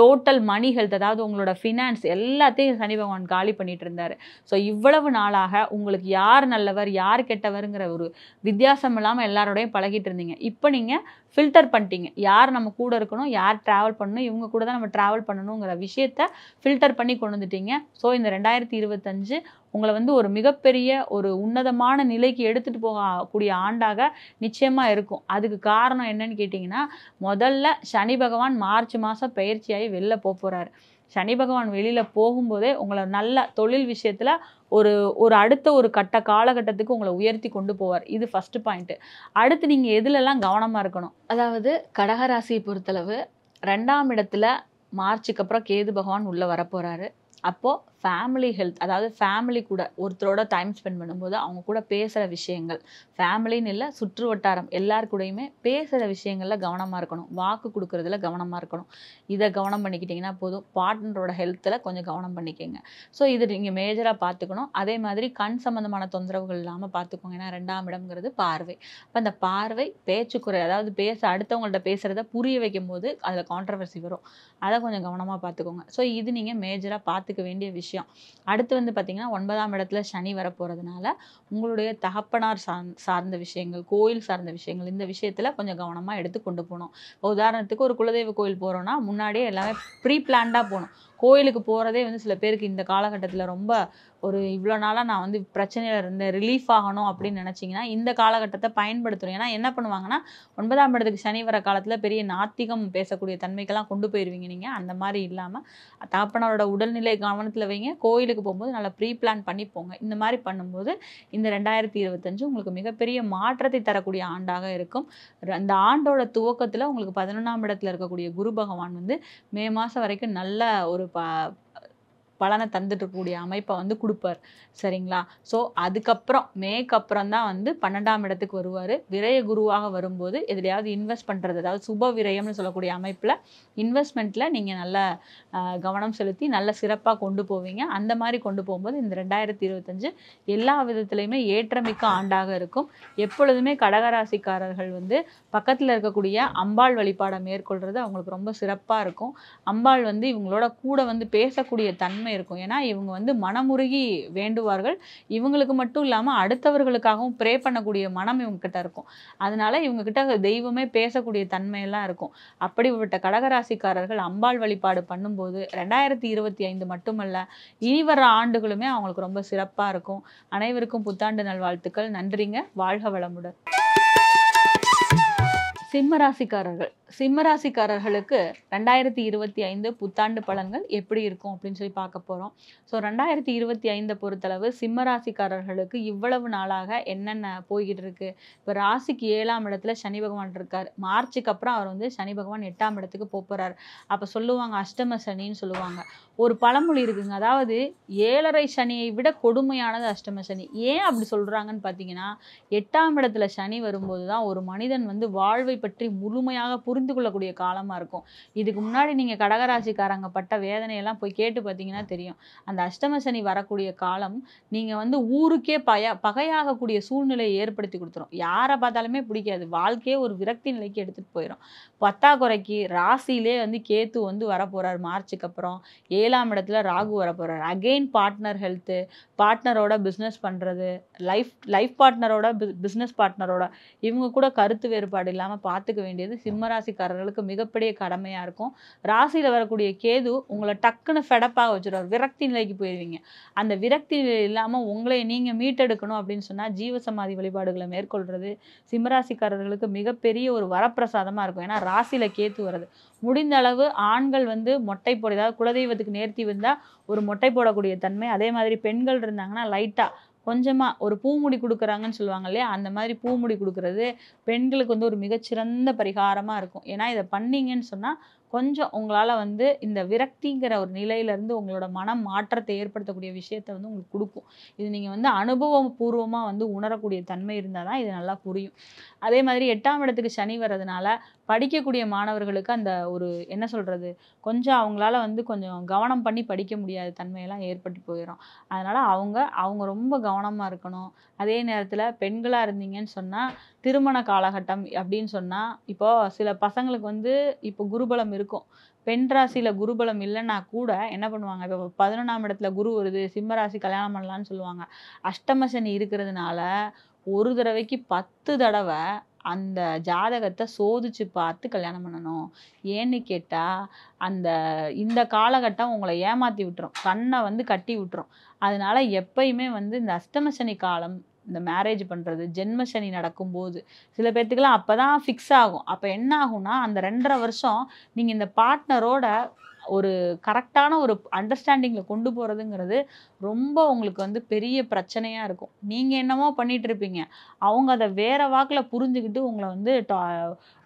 டோட்டல் மணி ஹெல்த், அதாவது உங்களோட ஃபினான்ஸ் எல்லாத்தையும் சனி பகவான் காலி பண்ணிட்டு இருந்தார். ஸோ இவ்வளவு நாளாக உங்களுக்கு யார் நல்லவர் யார் கெட்டவருங்கிற ஒரு வித்தியாசம் இல்லாமல் எல்லாரோடையும் பழகிட்டு இருந்தீங்க. இப்போ நீங்கள் ஃபில்டர் பண்ணிட்டீங்க. யார் நம்ம கூட இருக்கணும், யார் ட்ராவல் பண்ணணும், இவங்க கூட தான் நம்ம ட்ராவல் பண்ணணுங்கிற விஷயத்த ஃபில்டர் பண்ணி கொண்டு வந்துட்டீங்க. ஸோ இந்த 2025 உங்களை வந்து ஒரு மிகப்பெரிய ஒரு உன்னதமான நிலைக்கு எடுத்துகிட்டு போகக்கூடிய ஆண்டாக நிச்சயமாக இருக்கும். அதுக்கு காரணம் என்னன்னு கேட்டிங்கன்னா, முதல்ல சனி பகவான் மார்ச் மாதம் பயிற்சியாகி வெளில போகிறாரு. சனி பகவான் வெளியில் போகும்போதே உங்களை நல்ல தொழில் விஷயத்தில் ஒரு அடுத்த ஒரு காலகட்டத்துக்கு உங்களை உயர்த்தி கொண்டு போவார். இது ஃபஸ்ட்டு பாயிண்ட்டு. அடுத்து நீங்கள் எதுலெல்லாம் கவனமாக இருக்கணும், அதாவது கடகராசியை பொறுத்தளவு 2ஆம் இடத்துல மார்ச்சுக்கு அப்புறம் கேது பகவான் உள்ளே வரப்போகிறாரு. அப்போது ஃபேமிலி ஹெல்த், அதாவது ஃபேமிலி கூட ஒருத்தரோட டைம் ஸ்பெண்ட் பண்ணும்போது அவங்க கூட பேசுகிற விஷயங்கள், ஃபேமிலின்னு இல்லை சுற்று வட்டாரம் எல்லார் கூடயுமே பேசுகிற விஷயங்களில் கவனமாக இருக்கணும். வாக்கு கொடுக்குறதுல கவனமாக இருக்கணும். இதை கவனம் பண்ணிக்கிட்டிங்கன்னா போதும். பார்ட்னரோட ஹெல்த்தில் கொஞ்சம் கவனம் பண்ணிக்கோங்க. ஸோ இது நீங்கள் மேஜராக பார்த்துக்கணும். அதே மாதிரி கண் சம்மந்தமான தொந்தரவுகள் இல்லாமல் பார்த்துக்கோங்க. ஏன்னா 2ஆம் இடம்ங்கிறது பார்வை. அப்போ அந்த பார்வை பேச்சுக்குறை, அதாவது அடுத்தவங்கள்ட்ட பேசுகிறத புரிய வைக்கும் போது அதில் கான்ட்ரவர்சி வரும். அதை கொஞ்சம் கவனமாக பார்த்துக்கோங்க. ஸோ இது நீங்கள் மேஜராக பார்த்துக்க வேண்டிய விஷயம். அடுத்து வந்து பார்த்தீங்கன்னா 9ஆம் இடத்துல சனி வரப்போகிறதுனால உங்களுடைய தகப்பனார் சார்ந்த விஷயங்கள், கோயில் சார்ந்த விஷயங்கள், இந்த விஷயத்தில் கொஞ்சம் கவனமாக எடுத்து கொண்டு போகணும். உதாரணத்துக்கு ஒரு குலதெய்வ கோயில் போகிறோன்னா முன்னாடியே எல்லாமே ப்ரீ பிளான்டாக போகணும். கோயிலுக்கு போகிறதே வந்து சில பேருக்கு இந்த காலகட்டத்தில் ரொம்ப ஒரு இவ்வளோ நாளாக நான் வந்து பிரச்சனையில் இருந்தேன், ரிலீஃப் ஆகணும் அப்படின்னு நினச்சிங்கன்னா இந்த காலகட்டத்தை பயன்படுத்தணும். ஏன்னா என்ன பண்ணுவாங்கன்னா 9ஆம் இடத்துக்கு சனி வர காலத்தில் பெரிய நாத்திகம் பேசக்கூடிய தன்மைக்கெல்லாம் கொண்டு போயிடுவீங்க. நீங்கள் அந்த மாதிரி இல்லாமல் தகப்பனரோட உடல்நிலை கவனத்தில் வைங்க. கோயிலுக்கு போகும்போது நல்லா ப்ரீ பிளான் பண்ணி போங்க. இந்த மாதிரி பண்ணும்போது இந்த 2025 உங்களுக்கு மிகப்பெரிய மாற்றத்தை தரக்கூடிய ஆண்டாக இருக்கும். அந்த ஆண்டோட துவக்கத்தில் உங்களுக்கு 11ஆம் இடத்துல இருக்கக்கூடிய குரு பகவான் வந்து மே மாதம் வரைக்கும் நல்ல ஒரு பலனை தந்துட்டு இருக்கக்கூடிய அமைப்பை வந்து கொடுப்பார். சரிங்களா? ஸோ அதுக்கப்புறம் மேக்கு அப்புறம் தான் வந்து 12ஆம் இடத்துக்கு வருவார். விரய குருவாக வரும்போது எதுலையாவது இன்வெஸ்ட் பண்ணுறது, அதாவது சுப விரயம்னு சொல்லக்கூடிய அமைப்பில் இன்வெஸ்ட்மெண்ட்டில் நீங்கள் நல்ல கவனம் செலுத்தி நல்ல சிறப்பாக கொண்டு போவீங்க. அந்த மாதிரி கொண்டு போகும்போது இந்த 2025 எல்லா விதத்துலையுமே ஏற்றமிக்க ஆண்டாக இருக்கும். எப்பொழுதுமே கடகராசிக்காரர்கள் வந்து பக்கத்தில் இருக்கக்கூடிய அம்பாள் வழிபாடை மேற்கொள்கிறது அவங்களுக்கு ரொம்ப சிறப்பாக இருக்கும். அம்பாள் வந்து இவங்களோட கூட வந்து பேசக்கூடிய தன்மை இருக்கும். ஏன்னா இவங்க வந்து மனமுருகி வேண்டுவார்கள். இவங்களுக்கு மட்டும் இல்லாமல் அடுத்தவர்களுக்காகவும் ப்ரே பண்ணக்கூடிய மனம் இவங்க கிட்ட இருக்கும். அதனால இவங்க கிட்ட தெய்வமே பேசக்கூடிய தன்மையெல்லாம் இருக்கும். அப்படிப்பட்ட கடகராசிக்காரர்கள் அம்பாள் வழிபாடு பண்ணும்போது 2025 மட்டுமல்ல இனி வர ஆண்டுகளுமே அவங்களுக்கு ரொம்ப சிறப்பாக இருக்கும். அனைவருக்கும் புத்தாண்டு நல்வாழ்த்துக்கள். நன்றிங்க. வாழ்க வளமுடன். சிம்மராசிக்காரர்களுக்கு 2025 புத்தாண்டு பலன்கள் எப்படி இருக்கும் அப்படின்னு சொல்லி பார்க்க போகிறோம். ஸோ 2025 பொறுத்தளவு சிம்மராசிக்காரர்களுக்கு இவ்வளவு நாளாக என்னென்ன போய்கிட்டு இருக்கு. இப்போ ராசிக்கு 7ஆம் இடத்துல சனி பகவான் இருக்கார். மார்ச்சுக்கு அப்புறம் அவர் வந்து சனி பகவான் 8ஆம் இடத்துக்கு போகிறார். அப்போ சொல்லுவாங்க அஷ்டம சனின்னு சொல்லுவாங்க. ஒரு பழமொழி இருக்குங்க, அதாவது 7.5 சனியை விட கொடுமையானது அஷ்டம சனி. ஏன் அப்படி சொல்கிறாங்கன்னு பார்த்தீங்கன்னா 8ஆம் இடத்துல சனி வரும்போது தான் ஒரு மனிதன் வந்து வாழ்வை பற்றி முழுமையாக புரிந்து கொள்ளக்கூடிய காலமாக இருக்கும். இதுக்கு முன்னாடி நீங்கள் கடகராசிக்காரங்க பட்ட வேதனையெல்லாம் போய் கேட்டு பார்த்தீங்கன்னா தெரியும். அந்த அஷ்டம சனி வரக்கூடிய காலம் நீங்கள் வந்து ஊருக்கே பகையாகக்கூடிய சூழ்நிலையை ஏற்படுத்தி கொடுத்துரும். யாரை பார்த்தாலுமே பிடிக்காது. வாழ்க்கையே ஒரு விரக்தி நிலைக்கு எடுத்துகிட்டு போயிடும். பத்தாக்குறைக்கு ராசியிலே வந்து கேத்து வந்து வரப்போகிறார். மார்ச்சுக்கு அப்புறம் 7ஆம் இடத்துல ராகு வரப்போகிறார். அகெயின் பார்ட்னர் ஹெல்த்து, பார்ட்னரோட பிஸ்னஸ் பண்ணுறது, லைஃப் பார்ட்னரோட பிஸ்னஸ் பார்ட்னரோட இவங்க கூட கருத்து வேறுபாடு இல்லாமல் பார்த்துக்க வேண்டியது சிம்மராசிக்காரர்களுக்கு மிகப்பெரிய கடமையாக இருக்கும். ராசியில் வரக்கூடிய கேது உங்களை டக்குன்னு ஃபெடப்பாக வச்சுருவார். விரக்தி நிலைக்கு போயிடுவீங்க. அந்த விரக்தி நிலை இல்லாமல் உங்களை நீங்கள் மீட்டெடுக்கணும் அப்படின்னு சொன்னால் ஜீவசமாதி வழிபாடுகளை மேற்கொள்கிறது சிம்மராசிக்காரர்களுக்கு மிகப்பெரிய ஒரு வரப்பிரசாதமாக இருக்கும். ஏன்னா ராசியில் கேத்து வருது. முடிந்த அளவு ஆண்கள் வந்து மொட்டை போட, ஏதாவது குலதெய்வத்துக்கு நேர்த்தி வந்தால் ஒரு மொட்டை போடக்கூடிய தன்மை. அதே மாதிரி பெண்கள் இருந்தாங்கன்னா லைட்டாக கொஞ்சமாக ஒரு பூமுடி கொடுக்குறாங்கன்னு சொல்லுவாங்க இல்லையா, அந்த மாதிரி பூமுடி கொடுக்குறது பெண்களுக்கு வந்து ஒரு மிகச்சிறந்த பரிகாரமாக இருக்கும். ஏன்னா இதை பண்ணீங்கன்னு சொன்னால் கொஞ்சம் உங்களால் வந்து இந்த விரக்திங்கிற ஒரு நிலையிலேருந்து உங்களோட மனம் மாற்றத்தை ஏற்படுத்தக்கூடிய விஷயத்தை வந்து உங்களுக்கு கொடுக்கும். இது நீங்கள் வந்து அனுபவபூர்வமாக வந்து உணரக்கூடிய தன்மை இருந்தால் தான் இது நல்லா புரியும். அதே மாதிரி 8ஆம் இடத்துக்கு சனி வர்றதுனால படிக்கக்கூடிய மாணவர்களுக்கு அந்த ஒரு என்ன சொல்கிறது, கொஞ்சம் அவங்களால வந்து கொஞ்சம் கவனம் பண்ணி படிக்க முடியாத தன்மையெல்லாம் ஏற்பட்டு போயிடும். அதனால் அவங்க ரொம்ப கவனமாக இருக்கணும். அதே நேரத்தில் பெண்களாக இருந்தீங்கன்னு சொன்னால் திருமண காலகட்டம் அப்படின்னு சொன்னால், இப்போது சில பசங்களுக்கு வந்து இப்போ குருபலம் இருக்கும். பெண் ராசியில் குருபலம் இல்லைன்னா கூட என்ன பண்ணுவாங்க, இப்போ 11ஆம் இடத்துல குரு வருது, சிம்ம ராசி கல்யாணம் பண்ணலான்னு சொல்லுவாங்க. அஷ்டம சனி இருக்கிறதுனால ஒரு தடவைக்கு 10 தடவை அந்த ஜாதகத்தை சோதிச்சு பார்த்து கல்யாணம் பண்ணணும். ஏன்னு கேட்டால் இந்த காலகட்டம் உங்களை ஏமாற்றி விட்டுரும், கண்ணை வந்து கட்டி விட்டுரும். அதனால எப்பயுமே வந்து இந்த அஷ்டம சனி காலம், இந்த மேரேஜ் பண்ணுறது, ஜென்ம சனி நடக்கும்போது சில பேர்த்துக்கெல்லாம் அப்போ தான் ஃபிக்ஸ் ஆகும். அப்போ என்ன ஆகும்னா அந்த 2.5 வருஷம் நீங்கள் இந்த பார்ட்னரோட ஒரு கரெக்டான ஒரு அண்டர்ஸ்டாண்டிங்கில் கொண்டு போகிறதுங்கிறது ரொம்ப உங்களுக்கு வந்து பெரிய பிரச்சனையாக இருக்கும். நீங்கள் என்னமோ பண்ணிகிட்டு இருப்பீங்க, அவங்க அதை வேறு வாக்கில் புரிஞ்சுக்கிட்டு உங்களை வந்து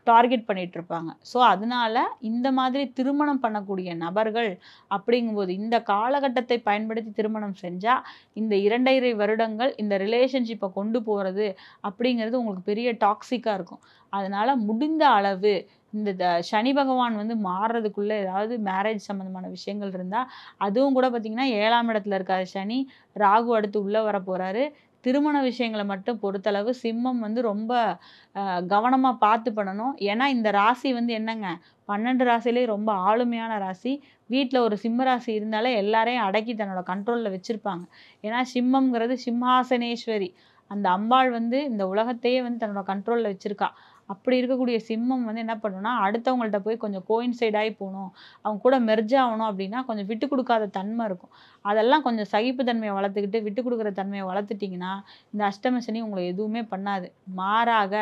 டார்கெட் பண்ணிகிட்டு இருப்பாங்க. ஸோ அதனால இந்த மாதிரி திருமணம் பண்ணக்கூடிய நபர்கள் அப்படிங்கும்போது இந்த காலகட்டத்தை பயன்படுத்தி திருமணம் செஞ்சால் இந்த 2.5 வருடங்கள் இந்த ரிலேஷன்ஷிப்பை கொண்டு போகிறது அப்படிங்கிறது உங்களுக்கு பெரிய டாக்ஸிக்காக இருக்கும். அதனால் முடிந்த அளவு இந்த சனி பகவான் வந்து மாறுறதுக்குள்ளே ஏதாவது மேரேஜ் சம்மந்தமான விஷயங்கள் இருந்தால், அதுவும் கூட பார்த்திங்கன்னா 7ஆம் இடத்துல இருக்கார் சனி, ராகு அடுத்து உள்ளே வர போகிறாரு. திருமண விஷயங்களை மட்டும் பொறுத்தளவு சிம்மம் வந்து ரொம்ப கவனமாக பார்த்து பண்ணணும். ஏன்னா இந்த ராசி வந்து என்னங்க, 12 ராசிலே ரொம்ப ஆளுமையான ராசி. வீட்டில் ஒரு சிம்ம ராசி இருந்தாலே எல்லாரையும் அடக்கி தன்னோட கண்ட்ரோலில் வச்சுருப்பாங்க. ஏன்னா சிம்மம்ங்கிறது சிம்ஹாசனேஸ்வரி, அந்த அம்பாள் வந்து இந்த உலகத்தையே வந்து தன்னோட கண்ட்ரோலில் வச்சுருக்கா. அப்படி இருக்கக்கூடிய சிம்மம் வந்து என்ன பண்ணுன்னா, அடுத்தவங்கள்ட்ட போய் கொஞ்சம் கோயின்சைட் ஆகி போகணும், அவங்க கூட மெர்ஜ் ஆகணும் அப்படின்னா கொஞ்சம் விட்டு கொடுக்காத தன்மை இருக்கும். அதெல்லாம் கொஞ்சம் சகிப்புத்தன்மையை வளர்த்துக்கிட்டு விட்டு கொடுக்குற தன்மையை வளர்த்துட்டிங்கன்னா இந்த அஷ்டம சனி உங்களை எதுவுமே பண்ணாது. மாறாக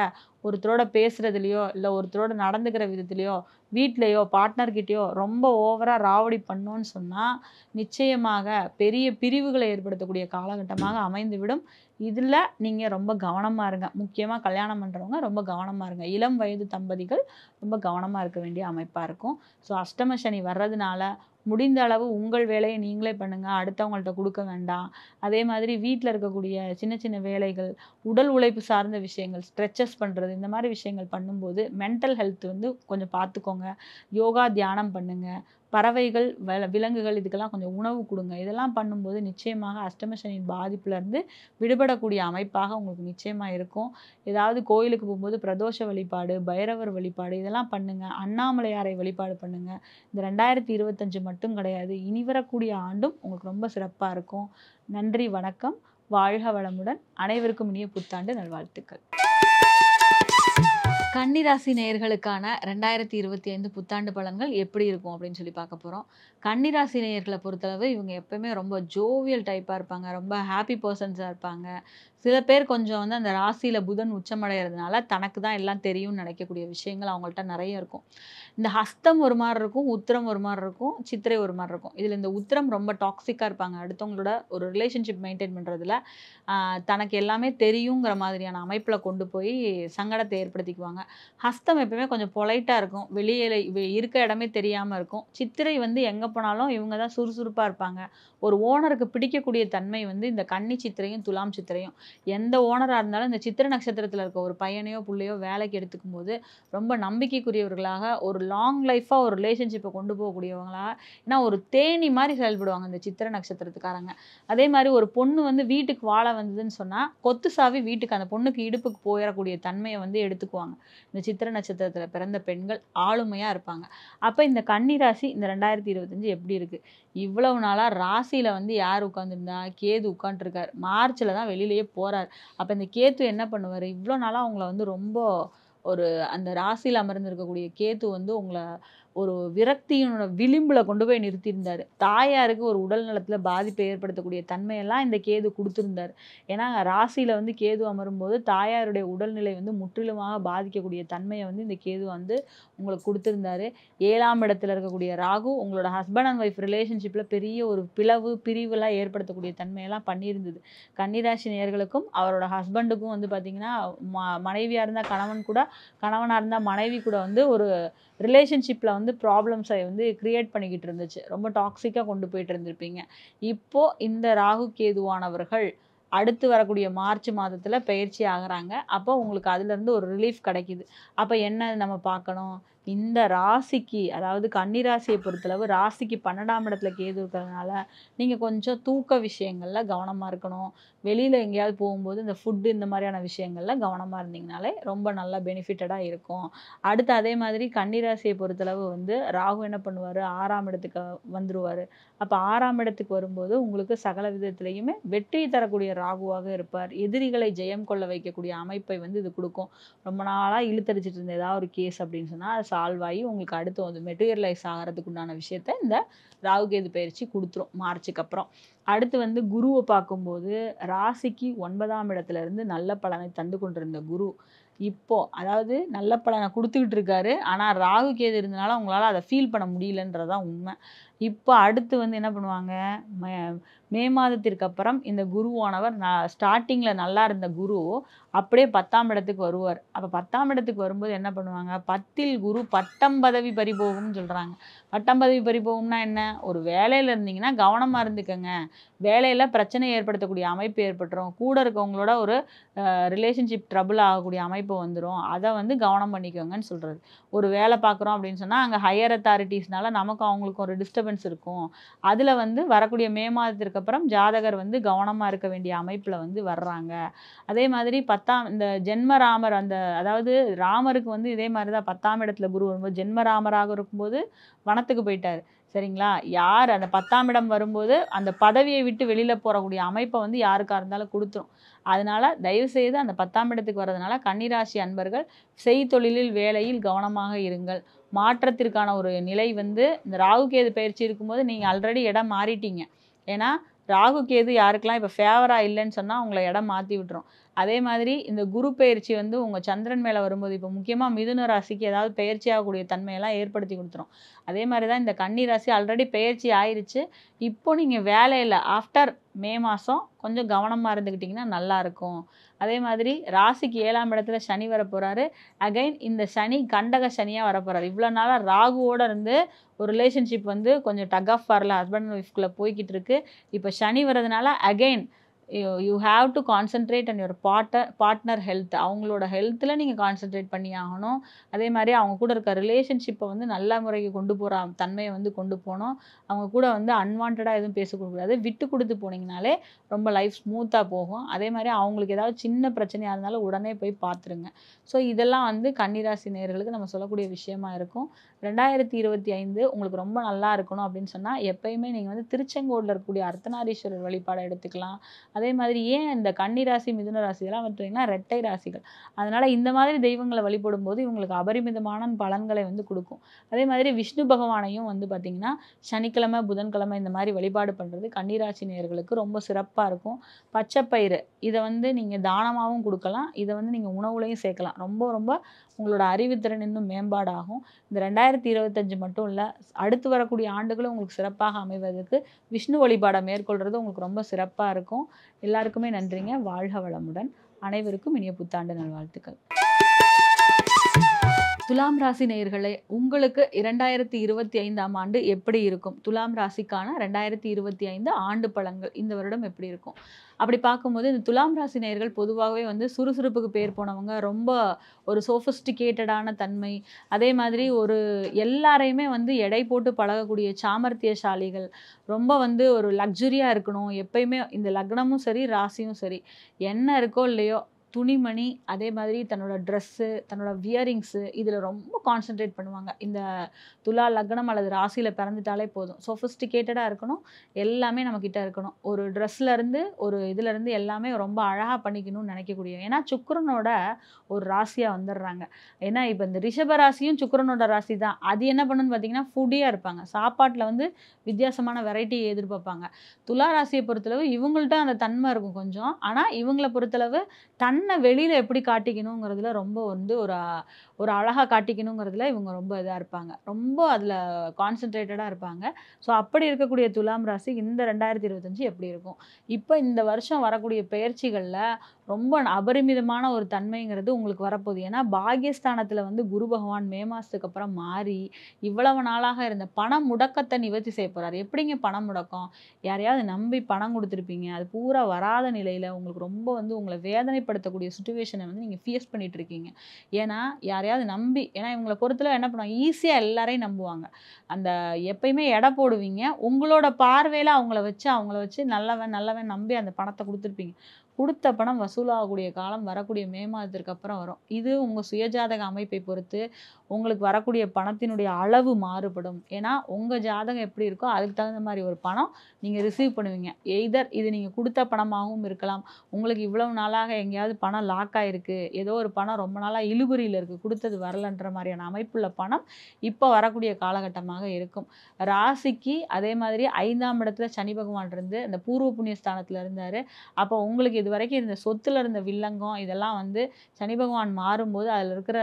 ஒருத்தரோட பேசுகிறதுலையோ இல்லை ஒருத்தரோட நடந்துக்கிற விதத்துலையோ வீட்லேயோ பார்ட்னர்கிட்டையோ ரொம்ப ஓவராக ராவடி பண்ணோன்னு சொன்னால் நிச்சயமாக பெரிய பிரிவுகளை ஏற்படுத்தக்கூடிய காலகட்டமாக அமைந்துவிடும். இதில் நீங்கள் ரொம்ப கவனமாக இருங்க. முக்கியமாக கல்யாணம் பண்ணுறவங்க ரொம்ப கவனமாக இருங்க. இளம் வயது தம்பதிகள் ரொம்ப கவனமாக இருக்க வேண்டிய அமைப்பாக இருக்கும். ஸோ அஷ்டம சனி வர்றதுனால முடிந்த அளவு உங்கள் வேலையை நீங்களே பண்ணுங்கள், அடுத்தவங்கள்ட்ட கொடுக்க வேண்டாம். அதே மாதிரி வீட்டில் இருக்கக்கூடிய சின்ன சின்ன வேலைகள், உடல் உழைப்பு சார்ந்த விஷயங்கள், ஸ்ட்ரெச்சஸ் பண்ணுறது, இந்த மாதிரி விஷயங்கள் பண்ணும்போது மென்டல் ஹெல்த் வந்து கொஞ்சம் பார்த்துக்கோங்க. யோகா தியானம் பண்ணுங்கள். பறவைகள் விலங்குகள் இதுக்கெல்லாம் கொஞ்சம் உணவு கொடுங்க. இதெல்லாம் பண்ணும்போது நிச்சயமாக அஷ்டம சனியின் பாதிப்புலேருந்து விடுபடக்கூடிய அமைப்பாக உங்களுக்கு நிச்சயமாக இருக்கும். ஏதாவது கோயிலுக்கு போகும்போது பிரதோஷ வழிபாடு, பைரவர் வழிபாடு இதெல்லாம் பண்ணுங்கள். அண்ணாமலையாரை வழிபாடு பண்ணுங்கள். இந்த 2025 மட்டும் கிடையாது, இனி வரக்கூடிய ஆண்டும் உங்களுக்கு ரொம்ப சிறப்பாக இருக்கும். நன்றி, வணக்கம், வாழ்க வளமுடன். அனைவருக்கும் இனிய புத்தாண்டு நல்வாழ்த்துக்கள். கன்னிராசி நேயர்களுக்கான 2025 புத்தாண்டு பலன்கள் எப்படி இருக்கும் அப்படின்னு சொல்லி பார்க்க போகிறோம். கன்னிராசி நேயர்களை பொறுத்தளவு இவங்க எப்பவுமே ரொம்ப ஜோவியல் டைப்பாக இருப்பாங்க, ரொம்ப ஹாப்பி பர்சன்ஸாக இருப்பாங்க. சில பேர் கொஞ்சம் வந்து அந்த ராசியில் புதன் உச்சமடைகிறதுனால தனக்கு தான் எல்லாம் தெரியும்னு நினைக்கக்கூடிய விஷயங்கள் அவங்கள்ட்ட நிறைய இருக்கும். இந்த ஹஸ்தம் ஒரு மாதிரி இருக்கும், உத்திரம் ஒரு மாதிரி இருக்கும், சித்திரை ஒரு மாதிரி இருக்கும். இதில் இந்த உத்திரம் ரொம்ப டாக்ஸிக்காக இருப்பாங்க. அடுத்தவங்களோட ஒரு ரிலேஷன்ஷிப் மெயின்டைன் பண்ணுறதுல தனக்கு எல்லாமே தெரியுங்கிற மாதிரியான அமைப்பில் கொண்டு போய் சங்கடத்தை ஏற்படுத்திக்குவாங்க. ஹஸ்தம் எப்பவுமே கொஞ்சம் பொலைட்டாக இருக்கும், வெளியில் இருக்க இடமே தெரியாமல் இருக்கும். சித்திரை வந்து எங்கே போனாலும் இவங்க தான் சுறுசுறுப்பாக இருப்பாங்க. ஒரு ஓனருக்கு பிடிக்கக்கூடிய தன்மை வந்து இந்த கன்னி சித்திரையும் துலாம் சித்திரையும். எந்த ஓனராக இருந்தாலும் இந்த சித்திரை நட்சத்திரத்தில் இருக்க ஒரு பையனையோ பிள்ளையோ வேலைக்கு எடுத்துக்கும் போது ரொம்ப நம்பிக்கைக்குரியவர்களாக, ஒரு லாங் லைஃபாக ஒரு ரிலேஷன்ஷிப்பை கொண்டு போகக்கூடியவங்களாக, ஏன்னா ஒரு தேனி மாதிரி செயல்படுவாங்க இந்த சித்திரை நட்சத்திரத்துக்காரங்க. அதே மாதிரி ஒரு பொண்ணு வந்து வீட்டுக்கு வாழ வந்ததுன்னு சொன்னால் கொத்து சாவி வீட்டுக்கு அந்த பொண்ணுக்கு இடுப்புக்கு போயிடக்கூடிய தன்மையை வந்து எடுத்துக்குவாங்க. இந்த சித்திரை நட்சத்திரத்தில் பிறந்த பெண்கள் ஆளுமையாக இருப்பாங்க. அப்போ இந்த கன்னிராசி இந்த 2025 எப்படி இருக்குது? இவ்வளவு நாளாக ராசியில் வந்து யார் உட்காந்துருந்தா? கேது உட்காந்துருக்கார். மார்ச்சில் தான் வெளியிலேயே போகிறார். அப்போ இந்த கேத்து என்ன பண்ணுவார்? இவ்வளோ நாளாக அவங்கள வந்து ரொம்ப ஒரு அந்த ராசியில் அமர்ந்திருக்கக்கூடிய கேது வந்து உங்களை ஒரு விரக்தியோட விளிம்புல கொண்டு போய் நிறுத்தியிருந்தார். தாயாருக்கு ஒரு உடல் நலத்தில் பாதிப்பை ஏற்படுத்தக்கூடிய தன்மையெல்லாம் இந்த கேது கொடுத்துருந்தார். ஏன்னா ராசியில் வந்து கேது அமரும்போது தாயாருடைய உடல்நிலை வந்து முற்றிலுமாக பாதிக்கக்கூடிய தன்மையை வந்து இந்த கேது வந்து உங்களுக்கு கொடுத்துருந்தாரு. 7ஆம் இடத்துல இருக்கக்கூடிய ராகு உங்களோட ஹஸ்பண்ட் அண்ட் ஒய்ஃப் ரிலேஷன்ஷிப்பில் பெரிய ஒரு பிரிவுலாம் ஏற்படுத்தக்கூடிய தன்மையெல்லாம் பண்ணியிருந்தது. கன்னிராசி நேயர்களுக்கும் அவரோட ஹஸ்பண்டுக்கும் வந்து பார்த்திங்கன்னா மனைவியாக இருந்தால் கணவன் கூட, கணவனாக இருந்தால் மனைவி கூட வந்து ஒரு ரிலேஷன்ஷிப்பில் வந்து ப்ராப்ளம்ஸை வந்து கிரியேட் பண்ணிக்கிட்டு இருந்துச்சு. ரொம்ப டாக்ஸிக்காக கொண்டு போயிட்டு இருந்திருப்பீங்க. இப்போது இந்த ராகு கேதுவானவர்கள் அடுத்து வரக்கூடிய மார்ச் மாதத்தில் பயிற்சி ஆகுறாங்க. அப்போ உங்களுக்கு அதுலேருந்து ஒரு ரிலீஃப் கிடைக்கிது. அப்போ என்ன நம்ம பார்க்கணும், இந்த ராசிக்கு அதாவது கன்னி ராசியை பொறுத்தளவு ராசிக்கு 12ஆம் இடத்துல கேது இருக்கிறதுனால நீங்கள் கொஞ்சம் தூக்க விஷயங்களில் கவனமாக இருக்கணும். வெளியில் எங்கேயாவது போகும்போது இந்த ஃபுட்டு இந்த மாதிரியான விஷயங்களில் கவனமாக இருந்தீங்கனாலே ரொம்ப நல்லா பெனிஃபிட்டடாக இருக்கும். அடுத்து அதே மாதிரி கன்னி ராசியை பொறுத்தளவு வந்து ராகு என்ன பண்ணுவார், 6ஆம் இடத்துக்கு வந்துடுவார். அப்போ 6ஆம் இடத்துக்கு வரும்போது உங்களுக்கு சகல விதத்துலேயுமே வெற்றி தரக்கூடிய ராகுவாக இருப்பார். எதிரிகளை ஜெயம் கொள்ள வைக்கக்கூடிய அமைப்பை வந்து இது கொடுக்கும். ரொம்ப நாளாக இழுத்தடிச்சிட்டு இருந்த ஏதாவது ஒரு கேஸ் அப்படின்னு சொன்னால் அது சால்வ் ஆகி உங்களுக்கு அடுத்து வந்து மெட்டீரியலைஸ் ஆகிறதுக்கு உண்டான விஷயத்த இந்த ராகு கேது பயிற்சி கொடுத்துரும் மார்ச்சுக்கு அப்புறம். அடுத்து வந்து குருவை பார்க்கும்போது ராசிக்கு 9ஆம் இடத்துல இருந்து நல்ல பலனை தந்து கொண்டிருந்த குரு இப்போ அதாவது நல்ல பலனை கொடுத்துக்கிட்டு இருக்காரு. ஆனால் ராகு கேது இருந்தனால அவங்களால அதை ஃபீல் பண்ண முடியலன்றதான் உண்மை. இப்போ அடுத்து வந்து என்ன பண்ணுவாங்க, மே மாதத்திற்கு அப்புறம் இந்த குருவானவர் ஸ்டார்டிங்கில் நல்லா இருந்த குரு அப்படியே 10ஆம் இடத்துக்கு வருவார். அப்போ 10ஆம் இடத்துக்கு வரும்போது என்ன பண்ணுவாங்க, 10இல் குரு பட்டம் பதவி பறிபோகும்னு சொல்கிறாங்க. பட்டம் பதவி பறிபோகும்னா என்ன, ஒரு வேலையில் இருந்தீங்கன்னா கவனமாக இருந்துக்கங்க. வேலையில் பிரச்சனை ஏற்படுத்தக்கூடிய அமைப்பு ஏற்பட்டுரும். கூட இருக்கவங்களோட ஒரு ரிலேஷன்ஷிப் ட்ரபிள் ஆகக்கூடிய அமைப்பு வந்துடும். அதை வந்து கவனம் பண்ணிக்கோங்கன்னு சொல்கிறது. ஒரு வேலை பார்க்குறோம் அப்படின்னு சொன்னால் அங்கே ஹையர் அத்தாரிட்டிஸ்னால நமக்கும் அவங்களுக்கும் ஒரு டிஸ்டர்பன்ஸ் இருக்கும். அதில் வந்து வரக்கூடிய மே மாதத்திற்கு அப்புறம் ஜாதகர் வந்து கவனமாக இருக்க வேண்டிய அமைப்பில் வந்து வர்றாங்க. அதே மாதிரி இந்த ஜென்மராமர் அதாவது ராமருக்கு வந்து இதே மாதிரி தான் 10ஆம் இடத்துல குரு வரும்போது ஜென்மராமராக இருக்கும்போது வனத்துக்கு போயிட்டார். சரிங்களா, யார் அந்த 10ஆம் இடம் வரும்போது அந்த பதவியை விட்டு வெளியில் போகக்கூடிய அமைப்பை வந்து யாருக்காக இருந்தாலும் கொடுத்துரும். அதனால தயவுசெய்து அந்த 10ஆம் இடத்துக்கு வர்றதுனால கன்னிராசி அன்பர்கள் செய்தொழிலில் வேலையில் கவனமாக இருங்கள். மாற்றத்திற்கான ஒரு நிலை வந்து இந்த ராகு கேது பயிற்சி இருக்கும்போது நீங்கள் ஆல்ரெடி இடம் மாறிட்டீங்க. ஏன்னா ராகு கேது யாருக்கெல்லாம் இப்போ ஃபேவராக இல்லைன்னு சொன்னால் உங்களை இடம் மாற்றி விட்டுரும். அதே மாதிரி இந்த குரு பயிற்சி வந்து உங்கள் சந்திரன் மேலே வரும்போது இப்போ முக்கியமாக மிதுன ராசிக்கு ஏதாவது பயிற்சி ஆகக்கூடிய தன்மையெல்லாம் ஏற்படுத்தி கொடுத்துரும். அதே மாதிரி தான் இந்த கன்னி ராசி ஆல்ரெடி பயிற்சி ஆயிடுச்சு. இப்போ நீங்கள் வேலையில் ஆஃப்டர் மே மாதம் கொஞ்சம் கவனமாக இருந்துக்கிட்டிங்கன்னா நல்லாயிருக்கும். அதே மாதிரி ராசிக்கு 7ஆம் இடத்துல சனி வர போகிறாரு. அகைன் இந்த சனி கண்டக சனியாக வர போகிறாரு. இவ்வளோ நாளாக ராகுவோடு இருந்து ஒரு ரிலேஷன்ஷிப் வந்து கொஞ்சம் டக் ஆஃப் வாரில் ஹஸ்பண்ட் அண்ட் ஒய்ஃப்குள்ளே போய்கிட்டு இருக்கு. இப்போ சனி வரதுனால again you have to concentrate on your partner health. அவங்களோட ஹெல்த்தில் நீங்கள் கான்சென்ட்ரேட் பண்ணி ஆகணும். அதே மாதிரி அவங்க கூட இருக்க ரிலேஷன்ஷிப்பை வந்து நல்ல முறைக்கு கொண்டு போகிற தன்மையை வந்து கொண்டு போகணும். அவங்க கூட வந்து அன்வான்டாக எதுவும் பேசக்கூடாது. விட்டு கொடுத்து போனீங்கனாலே ரொம்ப லைஃப் ஸ்மூத்தாக போகும். அதே மாதிரி அவங்களுக்கு ஏதாவது சின்ன பிரச்சனையாக இருந்தாலும் உடனே போய் பார்த்துருங்க. ஸோ இதெல்லாம் வந்து கன்னிராசி நேயர்களுக்கு நம்ம சொல்லக்கூடிய விஷயமா இருக்கும். 2025 உங்களுக்கு ரொம்ப நல்லா இருக்கணும் அப்படின்னு சொன்னால் எப்பயுமே நீங்கள் வந்து திருச்செங்கோடில் இருக்கக்கூடிய அர்த்தநாரீஸ்வரர் வழிபாடை எடுத்துக்கலாம். அதே மாதிரி ஏன் இந்த கன்னி ராசி மிதுன ராசி இதெல்லாம் பார்த்தீங்கன்னா ரெட்டை ராசிகள். அதனால் இந்த மாதிரி தெய்வங்களை வழிபடும் போது இவங்களுக்கு அபரிமிதமான பலன்களை வந்து கொடுக்கும். அதே மாதிரி விஷ்ணு பகவானையும் வந்து பார்த்திங்கன்னா சனிக்கிழமை புதன்கிழமை இந்த மாதிரி வழிபாடு பண்ணுறது கன்னிராசி நேயர்களுக்கு ரொம்ப சிறப்பாக இருக்கும். பச்சைப்பயிறு இதை வந்து நீங்கள் தானமாகவும் கொடுக்கலாம். இதை வந்து நீங்கள் உணவுலையும் சேர்க்கலாம். ரொம்ப ரொம்ப உங்களோட அறிவுத்திறன் இன்னும் மேம்பாடாகும். இந்த 2025 மட்டும் இல்லை, அடுத்து வரக்கூடிய ஆண்டுகளும் உங்களுக்கு சிறப்பாக அமைவதற்கு விஷ்ணு வழிபாடை மேற்கொள்கிறது உங்களுக்கு ரொம்ப சிறப்பாக இருக்கும். எல்லாருக்குமே நன்றிங்க. வாழ்க வளமுடன். அனைவருக்கும் இனிய புத்தாண்டு நல்வாழ்த்துக்கள். துலாம் ராசி நேயர்களே, உங்களுக்கு 2025ஆம் ஆண்டு எப்படி இருக்கும்? துலாம் ராசிக்கான 2025 ஆண்டு பலன்கள் இந்த வருடம் எப்படி இருக்கும்? அப்படி பார்க்கும்போது இந்த துலாம் ராசி நேயர்கள் பொதுவாகவே வந்து சுறுசுறுப்புக்கு பேர் போனவங்க, ரொம்ப ஒரு சோஃபிஸ்டிகேட்டடான தன்மை, அதே மாதிரி ஒரு எல்லாரையுமே வந்து எடை போட்டு பழகக்கூடிய சாமர்த்தியசாலிகள், ரொம்ப வந்து ஒரு லக்ஸுரியாக இருக்கணும் எப்பயுமே. இந்த லக்னமும் சரி ராசியும் சரி, என்ன இருக்கோ இல்லையோ துணிமணி, அதே மாதிரி தன்னோட ட்ரெஸ்ஸு, தன்னோட வியரிங்ஸு இதில ரொம்ப கான்சன்ட்ரேட் பண்ணுவாங்க. இந்த துலா லக்னம் அல்லது ராசியில பிறந்துட்டாலே போதும். சொஃபிஸ்டிகேட்டடா இருக்கணும். எல்லாமே நம்மகிட்ட இருக்கணும். ஒரு ட்ரெஸ்லேருந்து, ஒரு இதுலேருந்து எல்லாமே ரொம்ப அழகா பண்ணிக்கணும்னு நினைக்கக்கூடிய ஏன்னா சுக்கிரனோட ஒரு ராசியா வந்துடுறாங்க. ஏன்னா இப்ப இந்த ரிஷப ராசியும் சுக்கிரனோட ராசி தான். அது என்ன பண்ணுன்னு பார்த்தீங்கன்னா, ஃபுட்டியா இருப்பாங்க. சாப்பாட்ல வந்து வித்தியாசமான வெரைட்டி எதிர்பார்ப்பாங்க. துலா ராசிய பொறுத்தளவு இவங்கள்ட்ட அந்த தன்மை இருக்கும் கொஞ்சம். ஆனா இவங்கள பொறுத்தளவு தன்னை வெளியில எப்படி காட்டிக்கணுங்கிறதுல ரொம்ப வந்து ஒரு அழகா காட்டிக்கணுங்கிறதுல இவங்க ரொம்ப இதா இருப்பாங்க. ரொம்ப அதில கான்சன்ட்ரேட்டடா இருப்பாங்க. ஸோ அப்படி இருக்கக்கூடிய துலாம் ராசி இந்த 2025 எப்படி இருக்கும்? இப்ப இந்த வருஷம் வரக்கூடிய பெயர்ச்சிகள்ல ரொம்ப அபரிமிதமான ஒரு தன்மைங்கிறது உங்களுக்கு வரப்போகுது. ஏன்னா பாக்கியஸ்தானத்தில வந்து குரு பகவான் மே மாசத்துக்கு அப்புறம் மாறி, இவ்வளவு நாளாக இருந்த பண முடக்கத்த நிவர்த்தி செய்ய போறாரு. எப்படிங்க பணம் முடக்கம்? யாரையாவது நம்பி பணம் குடுத்துருப்பீங்க. அது பூரா வராத நிலையில உங்களுக்கு ரொம்ப வந்து உங்கள வேதனைப்படுத்தக்கூடிய சிச்சுவேஷன வந்து நீங்க ஃபேஸ் பண்ணிட்டு இருக்கீங்க. ஏன்னா யாரையாவது நம்பி ஏன்னா இவங்கள பொறுத்தளவு என்ன பண்ணுவாங்க, ஈஸியா எல்லாரையும் நம்புவாங்க. அந்த எப்பயுமே எடை போடுவீங்க. உங்களோட பார்வையில அவங்கள வச்சு நல்லவன் நல்லவன் நம்பி அந்த பணத்த குடுத்துருப்பீங்க. குடுத்த பணம் வசூலாகக்கூடிய காலம் வரக்கூடிய மே மாதத்திற்கு அப்புறம் வரும். இது உங்க சுயஜாதக அமைப்பை பொறுத்து உங்களுக்கு வரக்கூடிய பணத்தினுடைய அளவு மாறுபடும். ஏன்னா உங்க ஜாதகம் எப்படி இருக்கோ அதுக்கு தகுந்த மாரி ஒரு பணம் நீங்க ரிசீவ் பண்ணுவீங்க. எய்தர் இது நீங்க குடுத்த பணமாகவும் இருக்கலாம். உங்களுக்கு இவ்வளவு நாளாக எங்கேயாவது பணம் லாக் ஆயிருக்கு. ஏதோ ஒரு பணம் ரொம்ப நாளா இழுபறியில இருக்கு. குடுத்தது வரலன்ற மாரியான அமைப்புள்ள பணம் இப்ப வரக்கூடிய காலகட்டமாக இருக்கும். ராசிக்கு அதே மாதிரி 5ஆம் இடத்துல சனி பகவான் இருந்து அந்த பூர்வ புண்ணிய ஸ்தானத்துல இருந்தாரு. அப்போ உங்களுக்கு இதுவரைக்கும் இருந்த சொத்துல இருந்த வில்லங்கம் இதெல்லாம் வந்து சனி பகவான் மாறும்போது அதில இருக்கிற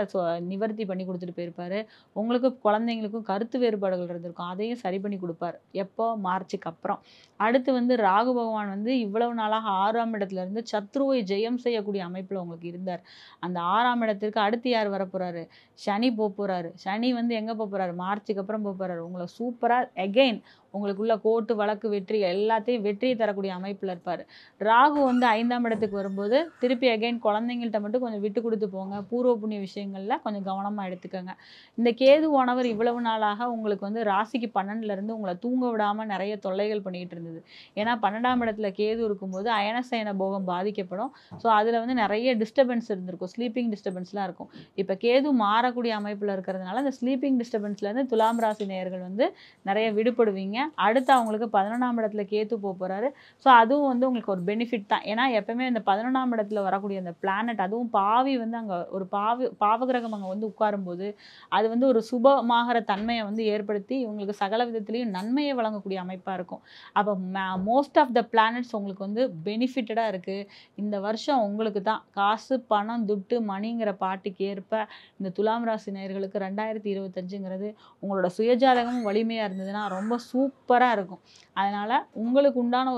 நிவர்த்தி பண்ணி குடுத்துட்டு போயிருப்பாரு. உங்களுக்கும் குழந்தைங்களுக்கும் கருத்து வேறுபாடுகள் இருந்திருக்கும். அதையும் சரி பண்ணி குடுப்பாரு. எப்போ? மார்ச்சுக்கு அப்புறம். அடுத்து வந்து ராகு பகவான் வந்து இவ்வளவு நாளாக 6ஆம் இடத்துல இருந்து சத்ருவை ஜெயம் செய்யக்கூடிய அமைப்புல உங்களுக்கு இருந்தார். அந்த 6ஆம் இடத்திற்கு அடுத்து யார் வரப்போறாரு? சனி போறாரு. சனி வந்து எங்க போறாரு? மார்ச்சுக்கு அப்புறம் போறாரு. உங்கள சூப்பரா அகைன் உங்களுக்குள்ள கோர்ட்டு, வழக்கு வெற்றி எல்லாத்தையும் வெற்றியை தரக்கூடிய அமைப்புல இருப்பாரு. ராகு வந்து 5ஆம் இடத்துக்கு வரும்போது திருப்பி அகைன் குழந்தைங்கள்ட்ட மட்டும் கொஞ்சம் விட்டு குடுத்து போங்க. பூர்வ புண்ணிய விஷயங்கள்ல கொஞ்சம் கவனமா எடுத்துக்கங்க. இந்த கேதுவானவர் இவ்வளவு நாளாக உங்களுக்கு வந்து ராசிக்கு 12ல இருந்து உங்கள தூங்க விடாம நிறைய தொல்லைகள் பண்ணிட்டு இருந்தது. ஏன்னா 12ஆம் இடத்துல கேது இருக்கும்போது அயனசயன போகம் பாதிக்கப்படும். ஸோ அதில வந்து நிறைய டிஸ்டர்பன்ஸ் இருந்திருக்கும். ஸ்லீப்பிங் டிஸ்டர்பன்ஸ்லாம் இருக்கும். இப்ப கேது மாறக்கூடிய அமைப்புல இருக்கிறதுனால அந்த ஸ்லீப்பிங் டிஸ்டர்பன்ஸ்ல இருந்து துலாம் ராசி நேயர்கள் வந்து நிறைய விடுபடுவீங்க. அடுத்து அவங்களுக்கு 11ஆம் இடத்துல கேது போறாரு. ஸோ அதுவும் வந்து உங்களுக்கு ஒரு பெனிஃபிட் தான். ஏன்னா எப்பவுமே இந்த 11ஆம் இடத்துல வரக்கூடிய அந்த பிளானட் அதுவும் பாவி வந்து அங்க ஒரு பாவகிரகம் அங்க வந்து உட்காரும்போது அது வந்து ஒரு சுபமாகற தன்மையை வந்து ஏற்படுத்தி உங்களுக்கு சகல விதத்திலையும் நன்மையை வழங்கக்கூடிய அமைப்பா இருக்கும். அப்போ மோஸ்ட் ஆஃப் த பிளானட்ஸ் உங்களுக்கு வந்து பெனிஃபிட்டடா இருக்கு. இந்த வருஷம் உங்களுக்கு தான் காசு, பணம், துட்டு, மணிங்கிற பாட்டுக்கு ஏற்ப இந்த துலாம் ராசி நேயர்களுக்கு 2025ங்கிறது உங்களோட சுயஜாதகமும் வலிமையா இருந்ததுன்னா ரொம்ப சூப்பரா இருக்கும். அதனால உங்களுக்கு உண்டான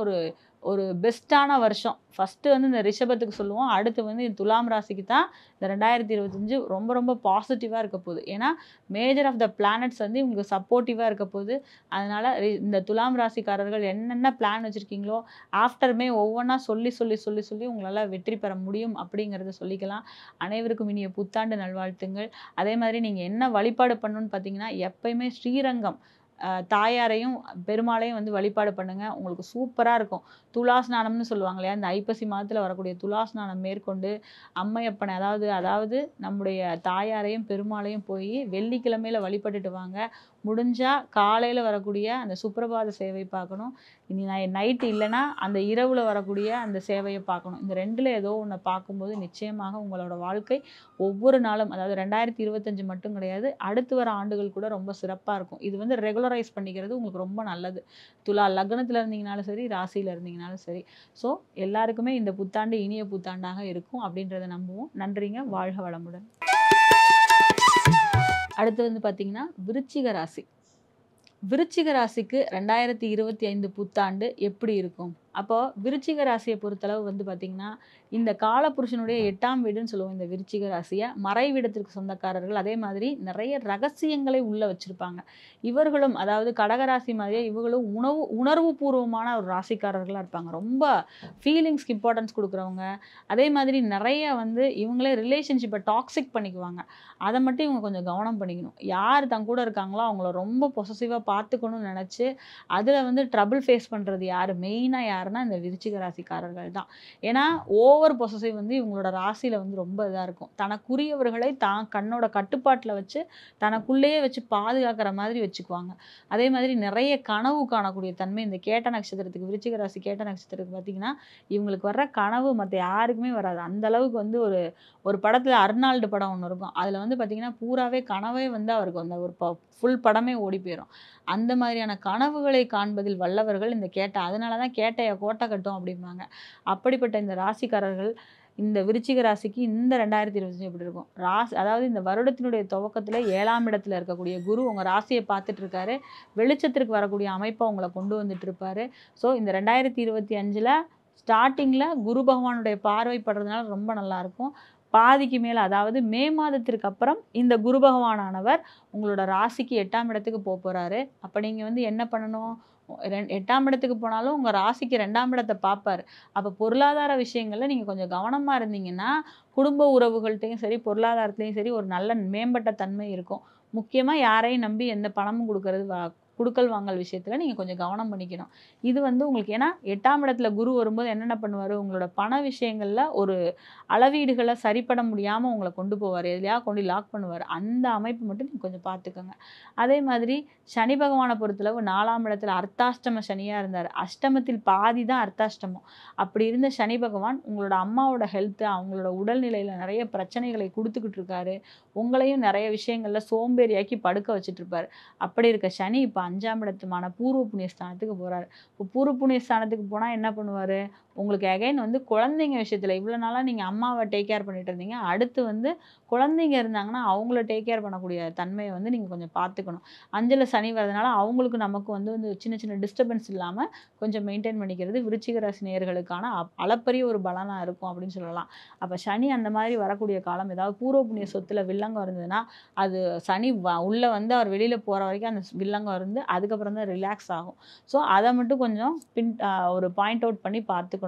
ஒரு பெஸ்ட்டான வருஷம். ஃபர்ஸ்ட்டு வந்து இந்த ரிஷபத்துக்கு சொல்லுவோம். அடுத்து வந்து துலாம் ராசிக்கு தான் இந்த 2025 ரொம்ப ரொம்ப பாசிட்டிவா இருக்க போகுது. ஏன்னா மேஜர் ஆஃப் த பிளானட்ஸ் வந்து உங்களுக்கு சப்போர்ட்டிவா இருக்க போகுது. அதனால இந்த துலாம் ராசிக்காரர்கள் என்னென்ன பிளான் வச்சிருக்கீங்களோ ஆஃப்டர் மே ஒவ்வொன்றா சொல்லி உங்களால வெற்றி பெற முடியும் அப்படிங்கிறத சொல்லிக்கலாம். அனைவருக்கும் இனிய புத்தாண்டு நல்வாழ்த்துங்கள். அதே மாதிரி நீங்க என்ன வழிபாடு பண்ணணும்னு பார்த்தீங்கன்னா, எப்பயுமே ஸ்ரீரங்கம் தாயாரையும் பெருமாளையும் வந்து வழிபாடு பண்ணுங்க. உங்களுக்கு சூப்பரா இருக்கும். துலா ஸ்நானம்னு சொல்லுவாங்க இல்லையா? இந்த ஐப்பசி மாதத்துல வரக்கூடிய துலா ஸ்நானம் மேற்கொண்டு அம்மையப்பனை அதாவது நம்முடைய தாயாரையும் பெருமாளையும் போய் வெள்ளிக்கிழமையில வழிபட்டுட்டு வாங்க. முடிஞ்சா காலையில வரக்கூடிய அந்த சுப்ரபாத சேவை பார்க்கணும். இனி நைட் இல்லைன்னா அந்த இரவுல வரக்கூடிய அந்த சேவையை பார்க்கணும். இந்த 2ல ஏதோ ஒண்ண பார்க்கும்போது நிச்சயமாக உங்களோட வாழ்க்கை ஒவ்வொரு நாளும் அதாவது 2025 மட்டும் கிடையாது. அடுத்து வர ஆண்டுகள் கூட ரொம்ப சிறப்பா இருக்கும். இது வந்து ரெகுலரைஸ் பண்ணிக்கிறது உங்களுக்கு ரொம்ப நல்லது. துலா லக்னத்துல இருந்தீங்கனாலும் சரி, ராசியில இருந்தீங்கனாலும் சரி. ஸோ எல்லாருக்குமே இந்த புத்தாண்டு இனிய புத்தாண்டாக இருக்கும் அப்படின்றத நம்புவோம். நன்றிங்க. வாழ்க வளமுடன். அடுத்து வந்து பார்த்தீங்கன்னா விருச்சிக ராசி. விருச்சிக ராசிக்கு 2025 புத்தாண்டு எப்படி இருக்கும்? அப்போ விருச்சிக ராசியை பொறுத்தளவு வந்து பார்த்தீங்கன்னா, இந்த காலபுருஷனுடைய 8ஆம் வீடுன்னு சொல்லுவோம் இந்த விருச்சிக ராசியை. மறைவிடத்திற்கு சொந்தக்காரர்கள். அதே மாதிரி நிறைய ரகசியங்களை உள்ள வச்சிருப்பாங்க. இவர்களும் அதாவது கடகராசி மாதிரியே இவங்களும் உணர்வு பூர்வமான ஒரு ராசிக்காரர்களா இருப்பாங்க. ரொம்ப ஃபீலிங்ஸ்க்கு இம்பார்ட்டன்ஸ் குடுக்குறவங்க. அதே மாதிரி நிறைய வந்து இவங்களே ரிலேஷன்ஷிப்பை டாக்ஸிக் பண்ணிக்குவாங்க. அதை மட்டும் இவங்க கொஞ்சம் கவனம் பண்ணிக்கணும். யார் தன் கூட இருக்காங்களோ அவங்கள ரொம்ப பொசசிவாக பார்த்துக்கணும்னு நினச்சி அதில் வந்து ட்ரபிள் ஃபேஸ் பண்ணுறது யார் மெயினாக யார் யாருன்னா இந்த விருச்சிக ராசிக்காரர்கள் தான். ஏன்னா ஓவர் பொசசிவ் வந்து இவங்களோட ராசியில் வந்து ரொம்ப இதாக இருக்கும். தனக்குரியவர்களை தான் கண்ணோட கட்டுப்பாட்டில் வச்சு தனக்குள்ளேயே வச்சு பாதுகாக்கிற மாதிரி வச்சுக்குவாங்க. அதே மாதிரி நிறைய கனவு காணக்கூடிய தன்மை இந்த கேட்ட நட்சத்திரத்துக்கு, விருச்சிக ராசி கேட்ட நட்சத்திரத்துக்கு பார்த்தீங்கன்னா இவங்களுக்கு வர்ற கனவு மற்ற யாருக்குமே வராது. அந்த அளவுக்கு வந்து ஒரு படத்தில் அர்னால்டு படம் ஒன்று இருக்கும். அதில் வந்து பார்த்தீங்கன்னா பூராவே கனவே வந்து அவருக்கு அந்த ஒரு ஃபுல் படமே ஓடி போயிடும். அந்த மாதிரியான கனவுகளை காண்பதில் வல்லவர்கள் இந்த கேட்ட. அதனால தான் கேட்டைய கோட்டை கட்டும் அப்படிம்பாங்க. அப்படிப்பட்ட இந்த ராசிக்காரர்கள் இந்த விருச்சிக ராசிக்கு இந்த 2025 எப்படி இருக்கும்? அதாவது இந்த வருடத்தினுடைய துவக்கத்தில் 7ஆம் இடத்துல இருக்கக்கூடிய குரு உங்கள் ராசியை பார்த்துட்டு இருக்காரு. வெளிச்சத்திற்கு வரக்கூடிய அமைப்பை உங்களை கொண்டு வந்துட்டு இருப்பாரு. ஸோ இந்த 2025ல் ஸ்டார்டிங்கில் குரு பகவானுடைய பார்வை படுறதுனால ரொம்ப நல்லாயிருக்கும். பாதிக்கு மேலே அதாவது மே மாதத்திற்கு அப்புறம் இந்த குரு பகவானானவர் உங்களோட ராசிக்கு 8ஆம் இடத்துக்கு போகிறாரு. அப்போ நீங்கள் வந்து என்ன பண்ணணும்? 8ஆம் இடத்துக்கு போனாலும் உங்கள் ராசிக்கு 2ஆம் இடத்தை பார்ப்பார். அப்போ பொருளாதார விஷயங்களில் நீங்கள் கொஞ்சம் கவனமாக இருந்தீங்கன்னா குடும்ப உறவுகள்கிட்டையும் சரி பொருளாதாரத்துலேயும் சரி ஒரு நல்ல மேம்பட்ட தன்மை இருக்கும். முக்கியமாக யாரையும் நம்பி எந்த பணமும் குடுக்கல் வாங்கல் விஷயத்தில் நீங்கள் கொஞ்சம் கவனம் பண்ணிக்கணும். இது வந்து உங்களுக்கு ஏன்னா 8ஆம் இடத்துல குரு வரும்போது என்னென்ன பண்ணுவார்? உங்களோட பண விஷயங்களில் ஒரு அளவீடுகளை சரிப்பட முடியாமல் உங்களை கொண்டு போவார். எதுலையா கொண்டு லாக் பண்ணுவார். அந்த அமைப்பு மட்டும் நீங்கள் கொஞ்சம் பார்த்துக்கோங்க. அதே மாதிரி சனி பகவானை பொறுத்தளவு 4ஆம் இடத்துல அர்த்தாஷ்டம சனியாக இருந்தார். அஷ்டமத்தில் பாதி தான் அர்த்தாஷ்டமம். அப்படி இருந்த சனி பகவான் உங்களோட அம்மாவோட ஹெல்த்து அவங்களோட உடல்நிலையில் நிறைய பிரச்சனைகளை கொடுத்துக்கிட்டு இருக்காரு. உங்களையும் நிறைய விஷயங்களில் சோம்பேறியாக்கி படுக்க வச்சுட்டு இருப்பார். அப்படி இருக்க சனி இப்போ 5ஆம் இடத்துமான பூர்வ புண்ணிய ஸ்தானத்துக்கு போகிறாரு. இப்போ பூர்வ புண்ணிய ஸ்தானத்துக்கு போனால் என்ன பண்ணுவார்? உங்களுக்கு அகைன் வந்து குழந்தைங்க விஷயத்தில் இவ்வளோ நாளாக நீங்கள் அம்மாவை டேக் கேர் பண்ணிட்டு இருந்தீங்க. அடுத்து வந்து குழந்தைங்க இருந்தாங்கன்னா அவங்கள டேக் கேர் பண்ணக்கூடிய தன்மையை வந்து நீங்கள் கொஞ்சம் பார்த்துக்கணும். 5ல் சனி வரதுனால அவங்களுக்கு நமக்கு வந்து சின்ன சின்ன டிஸ்டர்பன்ஸ் இல்லாமல் கொஞ்சம் மெயின்டைன் பண்ணிக்கிறது விருச்சிக ராசி நேயர்களுக்கான அளப்பரிய ஒரு பலனாக இருக்கும் அப்படின்னு சொல்லலாம். அப்போ சனி அந்த மாதிரி வரக்கூடிய காலம் ஏதாவது பூர்வ புண்ணிய சொத்தில் வில்லங்கம் இருந்ததுன்னா அது சனி உள்ளே வந்து அவர் வெளியில் போகிற வரைக்கும் அந்த வில்லங்கம் இருந்து அதுக்கப்புறம் தான் ரிலாக்ஸ் ஆகும். ஸோ அதை மட்டும் கொஞ்சம் ஒரு பாயிண்ட் அவுட் பண்ணி பார்த்துக்கணும்.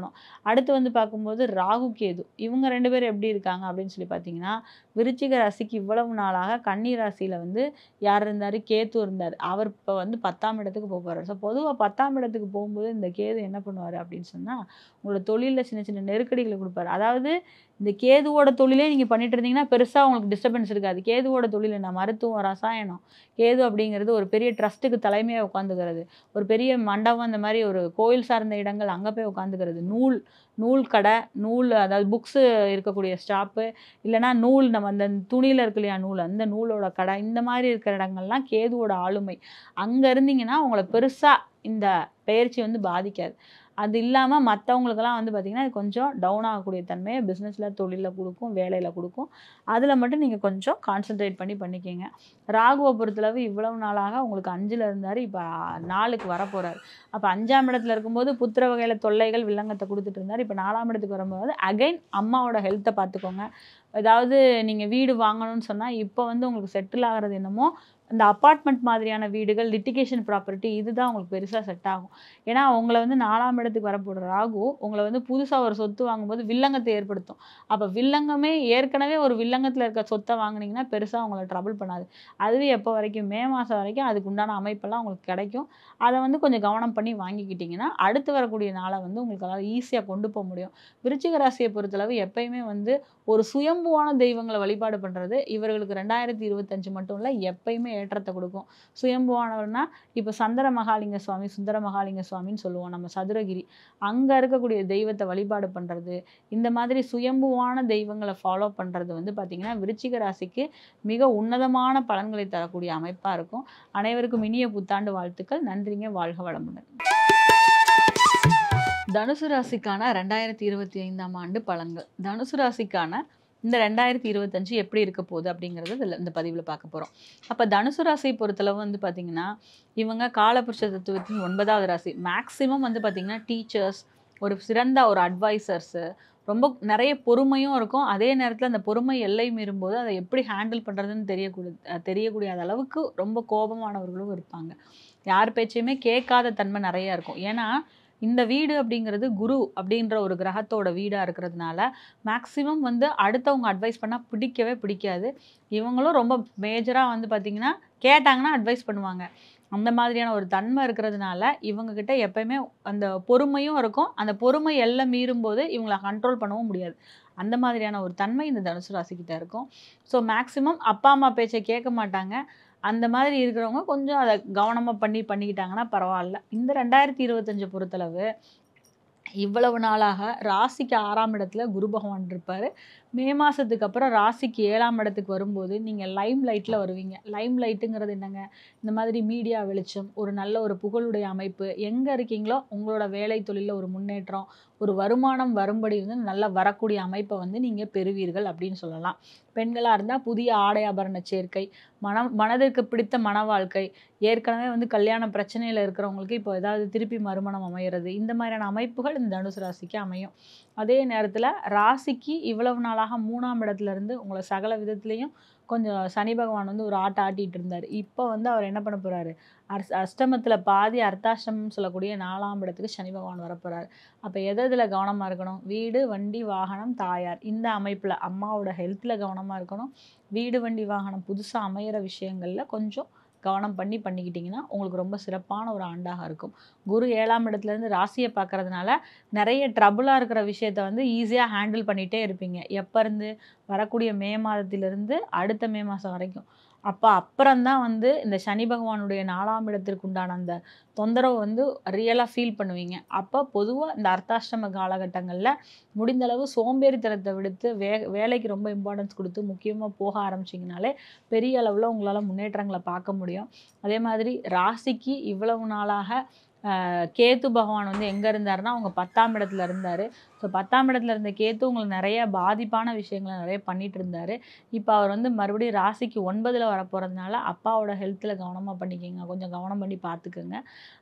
அடுத்து வந்து பார்க்கும்போது ராகு கேது இவங்க 2 பேரும் எப்படி இருக்காங்க அப்படின்னு சொல்லி பார்த்தீங்கன்னா விருச்சிக ராசிக்கு இவ்வளவு நாளாக கன்னி ராசியில் வந்து யார் இருந்தார்? கேது இருந்தார். அவர் இப்போ வந்து 10ஆம் இடத்துக்கு போகிறார். ஸோ பொதுவாக 10ஆம் இடத்துக்கு போகும்போது இந்த கேது என்ன பண்ணுவார் அப்படின்னு சொன்னால் உங்களோட தொழிலில் சின்ன சின்ன நெருக்கடிகளை கொடுப்பார். அதாவது இந்த கேதுவோட தொழிலே நீங்கள் பண்ணிட்டு இருந்தீங்கன்னா பெருசாக உங்களுக்கு டிஸ்டர்பன்ஸ் இருக்காது. கேதுவோட தொழில் என்ன? மருத்துவம், ரசாயனம். கேது அப்படிங்கிறது ஒரு பெரிய ட்ரஸ்ட்டுக்கு தலைமையாக உட்காந்துக்கிறது. ஒரு பெரிய மண்டபம் அந்த மாதிரி ஒரு கோயில் சார்ந்த இடங்கள் அங்கே போய் உட்காந்துக்கிறது. நூல் கடை, அதாவது புக்ஸு இருக்கக்கூடிய ஸ்டாப்பு, இல்லைனா நூல் நம்ம அந்த துணியில் இருக்கு இல்லையா நூல், அந்த நூலோட கடை, இந்த மாதிரி இருக்கிற இடங்கள்லாம் கேதுவோட ஆளுமை. அங்கே இருந்தீங்கன்னா உங்களை பெருசாக இந்த பெயர்ச்சி வந்து பாதிக்காது. அது இல்லாமல் மற்றவங்களுக்கெல்லாம் வந்து பார்த்திங்கன்னா இது கொஞ்சம் டவுன் ஆகக்கூடிய தன்மையை பிஸ்னஸில் தொழிலில் கொடுக்கும், வேலையில் கொடுக்கும். அதில் மட்டும் நீங்கள் கொஞ்சம் கான்சன்ட்ரேட் பண்ணிக்கோங்க. ராகுவை பொறுத்தளவு இவ்வளவு நாளாக உங்களுக்கு 5ல் இருந்தார். இப்போ 4க்கு வரப்போகிறார். அப்போ 5ஆம் இடத்துல இருக்கும்போது புத்திர வகையில் தொல்லைகள் வில்லங்கத்தை கொடுத்துட்டு இருந்தார். இப்போ 4ஆம் இடத்துக்கு வரும்போது அகைன் அம்மாவோட ஹெல்த்தை பார்த்துக்கோங்க. ஏதாவது நீங்கள் வீடு வாங்கணும்னு சொன்னால் இப்போ வந்து உங்களுக்கு செட்டில் ஆகிறது என்னமோ இந்த அப்பார்ட்மெண்ட் மாதிரியான வீடுகள், லிட்டிகேஷன் ப்ராப்பர்ட்டி இதுதான் உங்களுக்கு பெருசாக செட் ஆகும். ஏன்னா உங்களை வந்து 4ஆம் இடத்துக்கு வரப்போகிற ராகு உங்களை வந்து புதுசாக ஒரு சொத்து வாங்கும்போது வில்லங்கத்தை ஏற்படுத்தும். அப்போ வில்லங்கமே ஏற்கனவே ஒரு வில்லங்கத்தில் இருக்க சொத்தை வாங்கினீங்கன்னா பெருசாக உங்களை ட்ரபிள் பண்ணாது. அதுவே எப்போ வரைக்கும்? மே மாதம் வரைக்கும் அதுக்கு உண்டான அமைப்பெல்லாம் உங்களுக்கு கிடைக்கும். அதை வந்து கொஞ்சம் கவனம் பண்ணி வாங்கிக்கிட்டிங்கன்னா அடுத்து வரக்கூடிய நாளை வந்து உங்களுக்கு அதாவது ஈஸியாக கொண்டு போக முடியும். விருச்சிக ராசியை பொறுத்தளவு எப்பயுமே வந்து ஒரு சுயம்புவான தெய்வங்களை வழிபாடு பண்ணுறது இவர்களுக்கு 2025 மட்டும் இல்லை எப்பயுமே ஏற்றத்தை கொடுக்கும். சுயம்புவானவர்னா இப்போ சந்திர மகாலிங்க சுவாமி, சுந்தர மகாலிங்க சுவாமின்னு சொல்லுவோம் நம்ம சதுரகிரி. அங்கே இருக்கக்கூடிய தெய்வத்தை வழிபாடு பண்ணுறது, இந்த மாதிரி சுயம்புவான தெய்வங்களை ஃபாலோ பண்ணுறது வந்து பார்த்திங்கன்னா விருச்சிக ராசிக்கு மிக உன்னதமான பலன்களை தரக்கூடிய அமைப்பாக இருக்கும். அனைவருக்கும் இனிய புத்தாண்டு வாழ்த்துக்கள். நன்றிங்க. வாழ்க வளமுடன். தனுசு ராசிக்கான 2025ஆம் ஆண்டு பலன்கள். தனுசு ராசிக்கான இந்த 2025 எப்படி இருக்க போகுது அப்படிங்கிறது இந்த பதிவில் பார்க்க போகிறோம். அப்போ தனுசு ராசியை பொறுத்தளவு வந்து பார்த்திங்கன்னா இவங்க காலபுருஷ தத்துவத்தின் 9வது ராசி. மேக்ஸிமம் வந்து பார்த்திங்கன்னா டீச்சர்ஸ், ஒரு சிறந்த ஒரு அட்வைசர்ஸு, ரொம்ப நிறைய பொறுமையும் இருக்கும். அதே நேரத்தில் அந்த பொறுமை எல்லை மீறும்போது அதை எப்படி ஹேண்டில் பண்ணுறதுன்னு தெரியக்கூடிய அளவுக்கு ரொம்ப கோபமானவர்களும் இருப்பாங்க. யார் பேச்சையுமே கேட்காத தன்மை நிறையா இருக்கும். ஏன்னா இந்த வீடு அப்படிங்கிறது குரு அப்படின்ற ஒரு கிரகத்தோட வீடாக இருக்கிறதுனால மேக்ஸிமம் வந்து அடுத்தவங்க அட்வைஸ் பண்ணால் பிடிக்கவே பிடிக்காது. இவங்களும் ரொம்ப மேஜராக வந்து பார்த்திங்கன்னா கேட்டாங்கன்னா அட்வைஸ் பண்ணுவாங்க. அந்த மாதிரியான ஒரு தன்மை இருக்கிறதுனால இவங்க கிட்ட எப்பயுமே அந்த பொறுமையும் இருக்கும். அந்த பொறுமை எல்லாம் மீறும்போது இவங்கள கண்ட்ரோல் பண்ணவும் முடியாது. அந்த மாதிரியான ஒரு தன்மை இந்த தனுசு ராசிக்கிட்ட இருக்கும். ஸோ மேக்ஸிமம் அப்பா அம்மா பேச்சை கேட்க மாட்டாங்க. அந்த மாதிரி இருக்கிறவங்க கொஞ்சம் அதை கவனமாக பண்ணிக்கிட்டாங்கன்னா பரவாயில்ல. இந்த 2025 பொறுத்தளவு இவ்வளவு நாளாக ராசிக்கு 6ஆம் இடத்துல குரு பகவான் இருப்பார். மே மாதத்துக்கு அப்புறம் ராசிக்கு 7ஆம் இடத்துக்கு வரும்போது நீங்கள் லைம் லைட்டில் வருவீங்க. லைம் லைட்டுங்கிறது என்னங்க, இந்த மாதிரி மீடியா வெளிச்சம், ஒரு நல்ல ஒரு புகழுடைய அமைப்பு, எங்கே இருக்கீங்களோ உங்களோட வேலை தொழிலில் ஒரு முன்னேற்றம், ஒரு வருமானம் வரும்படி வந்து நல்லா வரக்கூடிய அமைப்பை வந்து நீங்கள் பெறுவீர்கள் அப்படின்னு சொல்லலாம். பெண்களாக இருந்தால் புதிய ஆடை ஆபரண சேர்க்கை, மனதிற்கு பிடித்த மன வாழ்க்கை, ஏற்கனவே வந்து கல்யாண பிரச்சனையில் இருக்கிறவங்களுக்கு இப்போ ஏதாவது திருப்பி மறுமணம் அமையிறது, இந்த மாதிரியான அமைப்புகள் இந்த தனுசு ராசிக்கு அமையும். அதே நேரத்தில் ராசிக்கு இவ்வளவு நாளாக 3ஆம் இடத்துல இருந்து உங்களை சகல விதத்துலேயும் கொஞ்சம் சனி பகவான் வந்து ஒரு ஆட்டிட்டு இருந்தார். இப்போ வந்து அவர் என்ன பண்ண போகிறாரு, அஷ்டமத்தில் பாதி அர்த்தாஷ்டமம் சொல்லக்கூடிய 4ஆம் இடத்துக்கு சனி பகவான் வரப்போகிறார். அப்போ எதில் கவனமாக இருக்கணும், வீடு வண்டி வாகனம் தாயார் இந்த அமைப்பில் அம்மாவோட ஹெல்த்தில் கவனமாக இருக்கணும். வீடு வண்டி வாகனம் புதுசாக அமையிற விஷயங்களில் கொஞ்சம் கவனம் பண்ணிக்கிட்டிங்கன்னா உங்களுக்கு ரொம்ப சிறப்பான ஒரு ஆண்டாக இருக்கும். குரு 7ஆம் இடத்துலேருந்து ராசியை பார்க்கறதுனால நிறைய ட்ரபுளாக இருக்கிற விஷயத்த வந்து ஈஸியாக ஹேண்டில் பண்ணிகிட்டே இருப்பீங்க. எப்போ இருந்து, வரக்கூடிய மே மாதத்திலிருந்து அடுத்த மே மாதம் வரைக்கும். அப்புறம்தான் வந்து இந்த சனி பகவானுடைய 4ஆம் இடத்திற்கு உண்டான அந்த தொந்தரவு வந்து ரியலாக ஃபீல் பண்ணுவீங்க. அப்போ பொதுவாக இந்த அர்த்தாஷ்டம காலகட்டங்களில் முடிந்தளவு சோம்பேறித்தனத்தை விடுத்து வேலைக்கு ரொம்ப இம்பார்ட்டன்ஸ் கொடுத்து முக்கியமாக போக ஆரம்பிச்சிங்கனாலே பெரிய அளவில் உங்களால் முன்னேற்றங்களை பார்க்க முடியும். அதே மாதிரி ராசிக்கு இவ்வளவு நாளாக கேத்து பகவான் வந்து எங்கே இருந்தாருன்னா அவங்க 10ஆம் இடத்துல இருந்தார். ஸோ 10ஆம் இடத்துல இருந்த கேத்து உங்களுக்கு நிறைய பாதிப்பான விஷயங்களை நிறைய பண்ணிட்டு இருந்தார். இப்போ அவர் வந்து மறுபடியும் ராசிக்கு 9ல் வரப்போகிறதுனால அப்பாவோட ஹெல்த்தில் கவனமாக பண்ணிக்கோங்க, கொஞ்சம் கவனம் பண்ணி பார்த்துக்குங்க.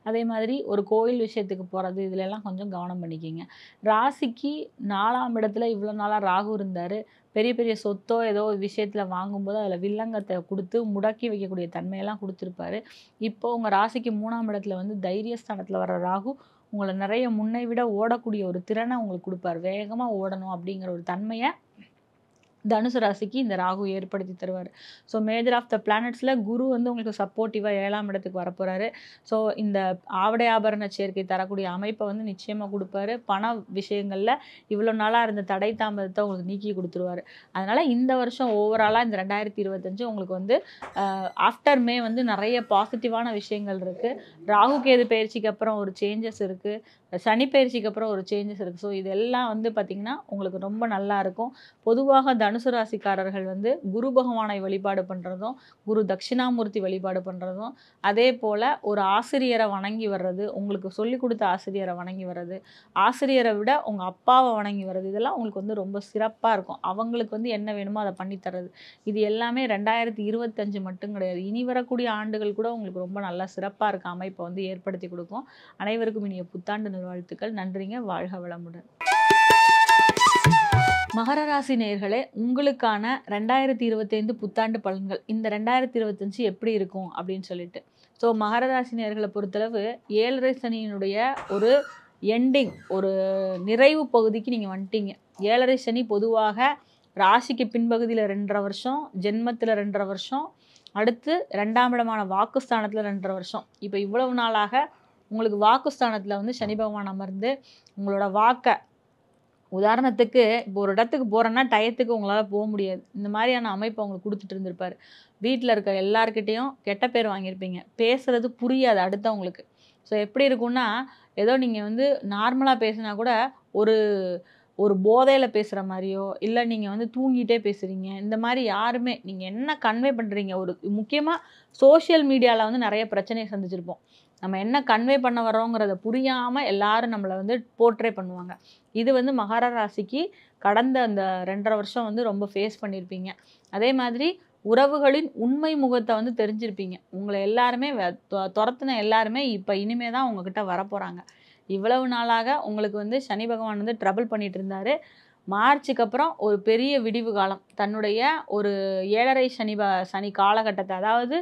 அதே மாதிரி ஒரு கோயில் விஷயத்துக்கு போகிறது இதிலெல்லாம் கொஞ்சம் கவனம் பண்ணிக்கோங்க. ராசிக்கு 4ஆம் இடத்துல இவ்வளோ நாளாக ராகு இருந்தார். பெரிய பெரிய சொத்தோ ஏதோ ஒரு விஷயத்தில் வாங்கும்போது அதில் வில்லங்கத்தை கொடுத்து முடக்கி வைக்கக்கூடிய தன்மையெல்லாம் கொடுத்துருப்பாரு. இப்போ உங்கள் ராசிக்கு 3ஆம் இடத்துல வந்து தைரியஸ்தானத்தில் வர ராகு உங்களை நிறைய முன்னை விட ஓடக்கூடிய ஒரு திறனை உங்களுக்கு கொடுப்பார். வேகமாக ஓடணும் அப்படிங்கிற ஒரு தன்மையை தனுசு ராசிக்கு இந்த ராகு ஏற்படுத்தி தருவார். ஸோ மேஜர் ஆஃப் த பிளானட்ஸில் குரு வந்து உங்களுக்கு சப்போர்ட்டிவாக 7ஆம் இடத்துக்கு வரப்போகிறாரு. ஸோ இந்த ஆவடை ஆபரண சேர்க்கை தரக்கூடிய அமைப்பை வந்து நிச்சயமாக கொடுப்பாரு. பண விஷயங்களில் இவ்வளோ நாளாக இருந்த தடை தாமதத்தை உங்களுக்கு நீக்கி கொடுத்துருவார். அதனால் இந்த வருஷம் ஓவராலாக இந்த 2025 உங்களுக்கு வந்து ஆஃப்டர் மே வந்து நிறைய பாசிட்டிவான விஷயங்கள் இருக்குது. ராகு கேது பயிற்சிக்கு அப்புறம் ஒரு சேஞ்சஸ் இருக்குது, சனி பயிற்சிக்கு அப்புறம் ஒரு சேஞ்சஸ் இருக்குது. ஸோ இதெல்லாம் வந்து பார்த்திங்கன்னா உங்களுக்கு ரொம்ப நல்லா இருக்கும். பொதுவாக தனுசு ராசிக்காரர்கள் வந்து குரு பகவானை வழிபாடு பண்ணுறதும், குரு தட்சிணாமூர்த்தி வழிபாடு பண்ணுறதும், அதே போல் ஒரு ஆசிரியரை வணங்கி வர்றது, உங்களுக்கு சொல்லிக் கொடுத்த ஆசிரியரை வணங்கி வர்றது, ஆசிரியரை விட உங்கள் அப்பாவை வணங்கி வர்றது, இதெல்லாம் உங்களுக்கு வந்து ரொம்ப சிறப்பாக இருக்கும். அவங்களுக்கு வந்து என்ன வேணுமோ அதை பண்ணித்தர்றது. இது எல்லாமே 2025 மட்டும் கிடையாது, இனி வரக்கூடிய ஆண்டுகள் கூட உங்களுக்கு ரொம்ப நல்லா சிறப்பாக இருக்க அமைப்பை வந்து ஏற்படுத்தி கொடுக்கும். அனைவருக்கும் இனிய புத்தாண்டு நல்வாழ்த்துக்கள். நன்றிங்க. வாழ்க வளமுடன். மகர ராசி நேயர்களே, உங்களுக்கான 2025 புத்தாண்டு பலன்கள் இந்த 2025 எப்படி இருக்கும் அப்படின்னு சொல்லிட்டு. ஸோ மகர ராசி நேயர்களை பொறுத்தளவு 7.5 சனியினுடைய ஒரு எண்டிங், ஒரு நிறைவு பகுதிக்கு நீங்கள் வந்துட்டீங்க. 7.5 சனி பொதுவாக ராசிக்கு பின்பகுதியில் 2.5 வருஷம், ஜென்மத்தில் 2.5 வருஷம், அடுத்து 2ஆம் இடமான வாக்குஸ்தானத்தில் 2.5 வருஷம். இப்போ இவ்வளவு நாளாக உங்களுக்கு வாக்குஸ்தானத்தில் வந்து சனி பகவான் அமர்ந்து உங்களோட வாக்கை, உதாரணத்துக்கு இப்போ ஒரு இடத்துக்கு போகிறேன்னா டயத்துக்கு உங்களால் போக முடியாது, இந்த மாதிரியான அமைப்பை உங்களுக்கு கொடுத்துட்டு இருந்திருப்பார். வீட்டில் இருக்க எல்லாருக்கிட்டேயும் கெட்ட பேர் வாங்கியிருப்பீங்க, பேசுகிறது புரியாது அடுத்தவங்களுக்கு. ஸோ எப்படி இருக்குன்னா, ஏதோ நீங்கள் வந்து நார்மலாக பேசினா கூட ஒரு போதையில் பேசுகிற மாதிரியோ, இல்லை நீங்கள் வந்து தூங்கிட்டே பேசுகிறீங்க, இந்த மாதிரி யாருமே நீங்கள் என்ன கன்வே பண்ணுறீங்க. ஒரு முக்கியமாக சோஷியல் மீடியாவில் வந்து நிறைய பிரச்சனையை சந்திச்சிருப்போம். நம்ம என்ன கன்வே பண்ண வரோங்கிறத புரியாமல் எல்லாரும் நம்மளை வந்து போர்ட்ரே பண்ணுவாங்க. இது வந்து மகர ராசிக்கு கடந்த அந்த 2.5 வருஷம் வந்து ரொம்ப ஃபேஸ் பண்ணியிருப்பீங்க. அதே மாதிரி உறவுகளின் உண்மை முகத்தை வந்து தெரிஞ்சிருப்பீங்க. உங்களை எல்லாருமே துரத்துன எல்லாருமே இப்போ இனிமே தான் உங்ககிட்ட வரப்போகிறாங்க. இவ்வளவு நாளாக உங்களுக்கு வந்து சனி பகவான் வந்து ட்ரபிள் பண்ணிட்டு இருந்தார். மார்ச்சுக்கு அப்புறம் ஒரு பெரிய விடிவு காலம், தன்னுடைய ஒரு 7.5 சனி காலகட்டத்தை, அதாவது